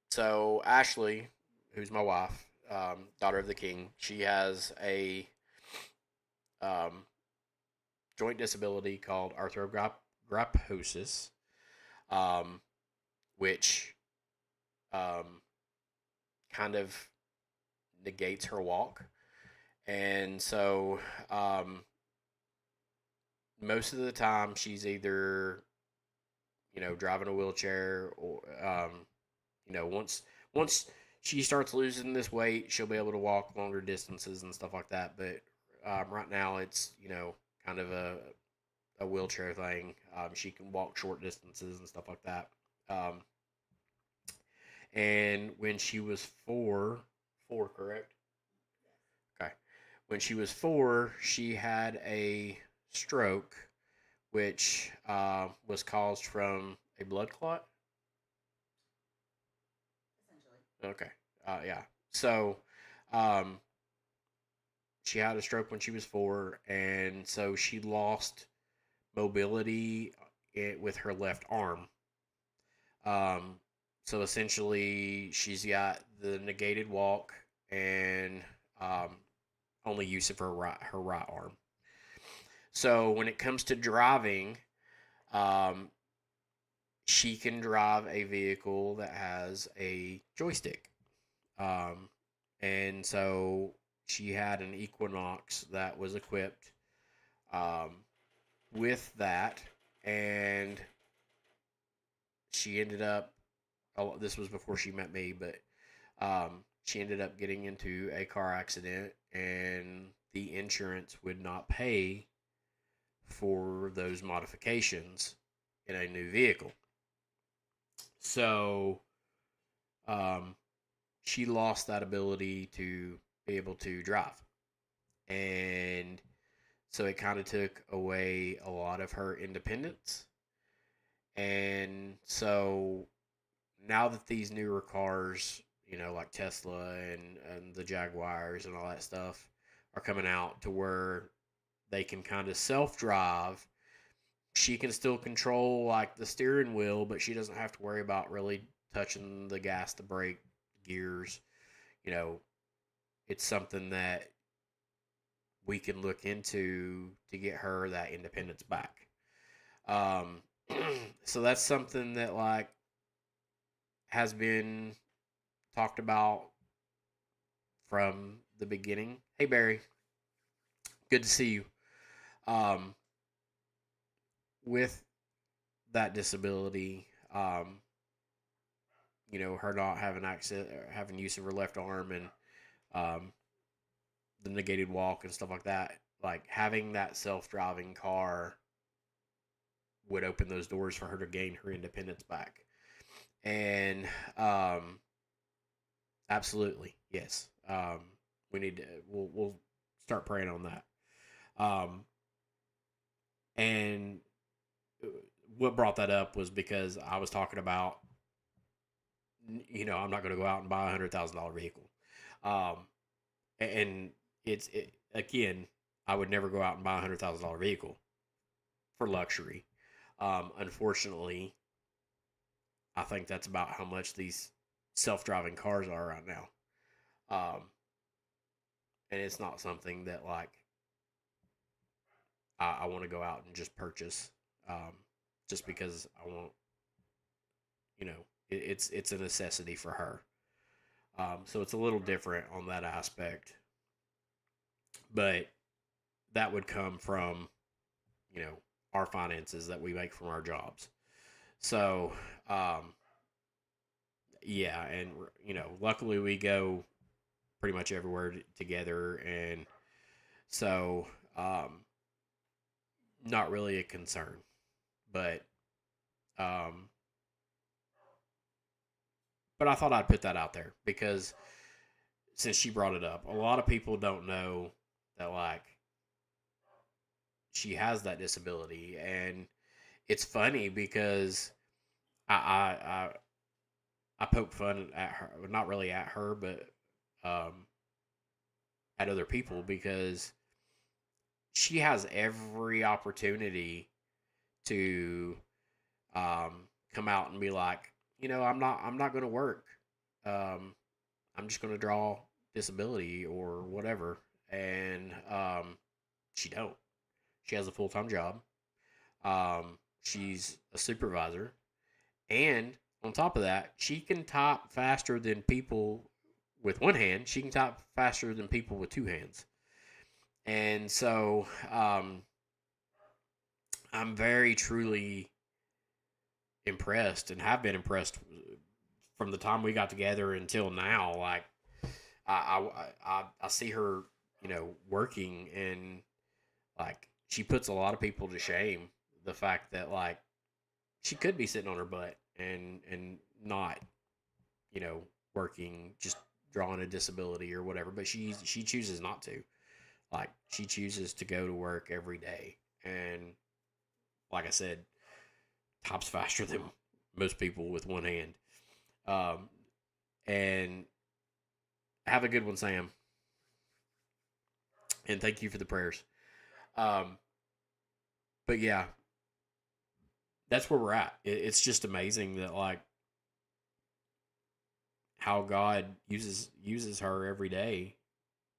so Ashley, who's my wife, daughter of the king, she has a um, joint disability called arthrogryposis, um, which um, kind of negates her walk. And so um, most of the time, she's either driving a wheelchair, or once she starts losing this weight, she'll be able to walk longer distances and stuff like that. But right now, it's kind of a wheelchair thing. She can walk short distances and stuff like that. Um, and when she was four, correct? when she was 4, she had a stroke, which was caused from a blood clot. Okay. Yeah. So, um, she had a stroke when she was 4, and so she lost mobility with her left arm. Um, so essentially, she's got the negated walk and um, only use of her right arm. So when it comes to driving, um, she can drive a vehicle that has a joystick. Um, and so she had an Equinox that was equipped um, with that, and she ended up. Oh, this was before she met me, but she ended up getting into a car accident, and the insurance would not pay for those modifications in a new vehicle. So um, she lost that ability to be able to drive. And so it kind of took away a lot of her independence. And so now that these newer cars, like Tesla and the Jaguars and all that stuff are coming out to where they can kind of self drive, she can still control like the steering wheel, but she doesn't have to worry about really touching the gas, the brake, gears. You know, it's something that we can look into to get her that independence back. Um, so that's something that like has been talked about from the beginning. Hey Barry, good to see you. Um, with that disability, her not having access, having use of her left arm, and um, the negated walk and stuff like that. Like having that self-driving car would open those doors for her to gain her independence back. And absolutely, yes. We need to. We'll start praying on that. Um, and what brought that up was because I was talking about, I'm not going to go out and buy $100,000 vehicle. Um, and again, I would never go out and buy $100,000 vehicle for luxury. Unfortunately, I think that's about how much these self-driving cars are right now. Um, and it's not something that like I want to go out and just purchase, um, just because I want, it's a necessity for her. So it's a little different on that aspect, but that would come from, you know, our finances that we make from our jobs. So, yeah, and luckily we go pretty much everywhere together, and so not really a concern. But um, but I thought I'd put that out there because since she brought it up, a lot of people don't know that like she has that disability, and it's funny because I I I, I poke fun at her, not really at her, but um, at other people because she has every opportunity to come out and be like, I'm not going to work. Um, I'm just going to draw disability or whatever, and she don't. She has a full time job. She's a supervisor, and on top of that, she can type faster than people with one hand. She can type faster than people with two hands, and so I'm very truly impressed and have been impressed from the time we got together until now. Like I see her, working, and like she puts a lot of people to shame. The fact that like she could be sitting on her butt and not, you know, working, just drawing a disability or whatever, but she chooses not to. Like, she chooses to go to work every day. And like I said, types faster than most people with one hand. Um, and have a good one, Sam. And thank you for the prayers. Um, but yeah, that's where we're at. It's just amazing that, like, how God uses her every day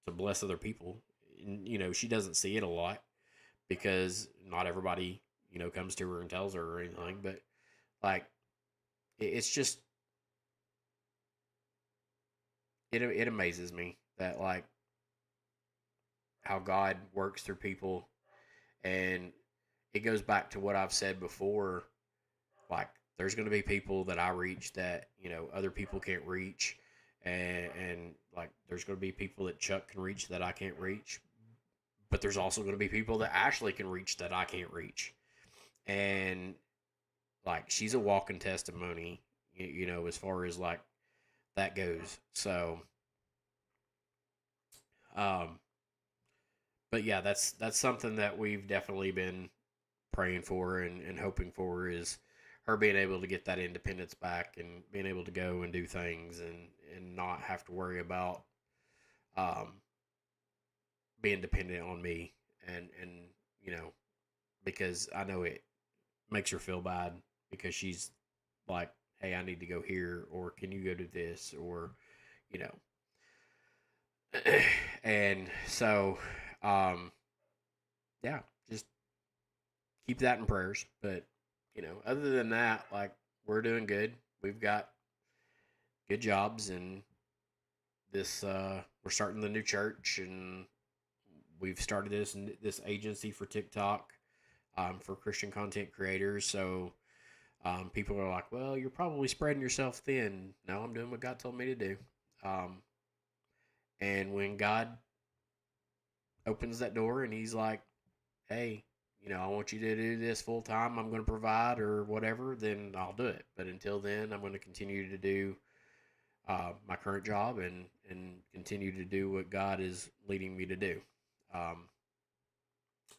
to bless other people. And, she doesn't see it a lot because not everybody, comes to her and tells her or anything. But, like, it's just, it amazes me that, like, how God works through people. And it goes back to what I've said before. Like, there's going to be people that I reach that, other people can't reach. And like, there's going to be people that Chuck can reach that I can't reach. But there's also going to be people that Ashley can reach that I can't reach. And, like, she's a walking testimony, as far as, like, that goes. So, um, but yeah, that's something that we've definitely been praying for and hoping for, is her being able to get that independence back and being able to go and do things and not have to worry about um, being dependent on me. And you know because I know it makes her feel bad because she's like, hey, I need to go here, or can you go to this, or you know and so yeah, just keep that in prayers. But other than that, like, we're doing good. We've got good jobs, and this we're starting the new church, and we've started this agency for TikTok, for Christian content creators. So people are like, well, you're probably spreading yourself thin. No, I'm doing what God told me to do. Um, and when God opens that door and He's like, hey, I want you to do this full time, I'm going to provide or whatever, then I'll do it. But until then, I'm going to continue to do my current job and continue to do what God is leading me to do. Um,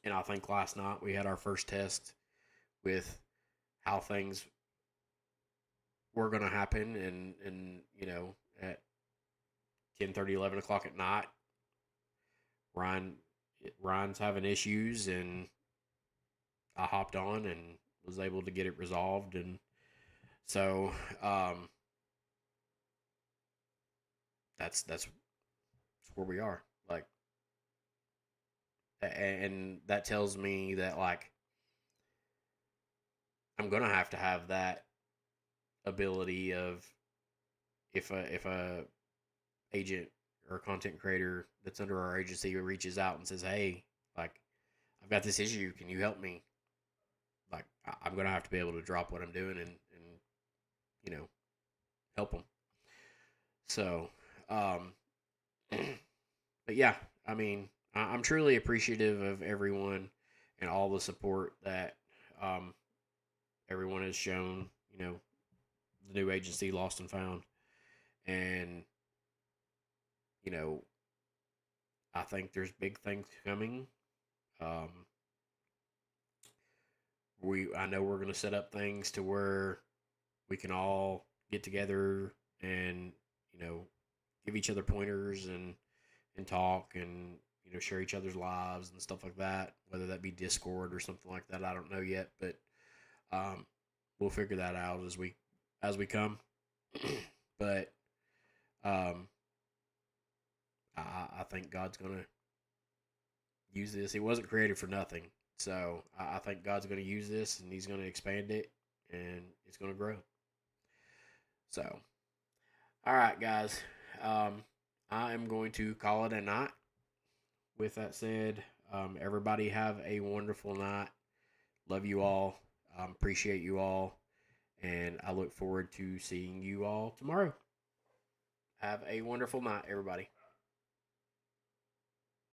and I think last night we had our first test with how things were going to happen. And at 10:30, 11 o'clock at night, Ryan, Ryan's having issues, and I hopped on and was able to get it resolved. And so that's where we are. Like, and that tells me that, like, I'm gonna have to have that ability of, if a agent or a content creator that's under our agency reaches out and says, hey, like, I've got this issue, can you help me? Like, I'm gonna have to be able to drop what I'm doing and you know help them. So, um, but yeah, I mean, I'm truly appreciative of everyone and all the support that um, everyone has shown. The new agency, Lost and Found, and you know, I think there's big things coming. Um, I know we're going to set up things to where we can all get together and give each other pointers and talk and share each other's lives and stuff like that. Whether that be Discord or something like that, I don't know yet, but um, we'll figure that out as we come. But um, I think God's gonna use this. He wasn't created for nothing, so I think God's gonna use this and He's gonna expand it and it's gonna grow. So, all right, guys. Um, I am going to call it a night. With that said, everybody have a wonderful night. Love you all. Appreciate you all. And I look forward to seeing you all tomorrow. Have a wonderful night, everybody.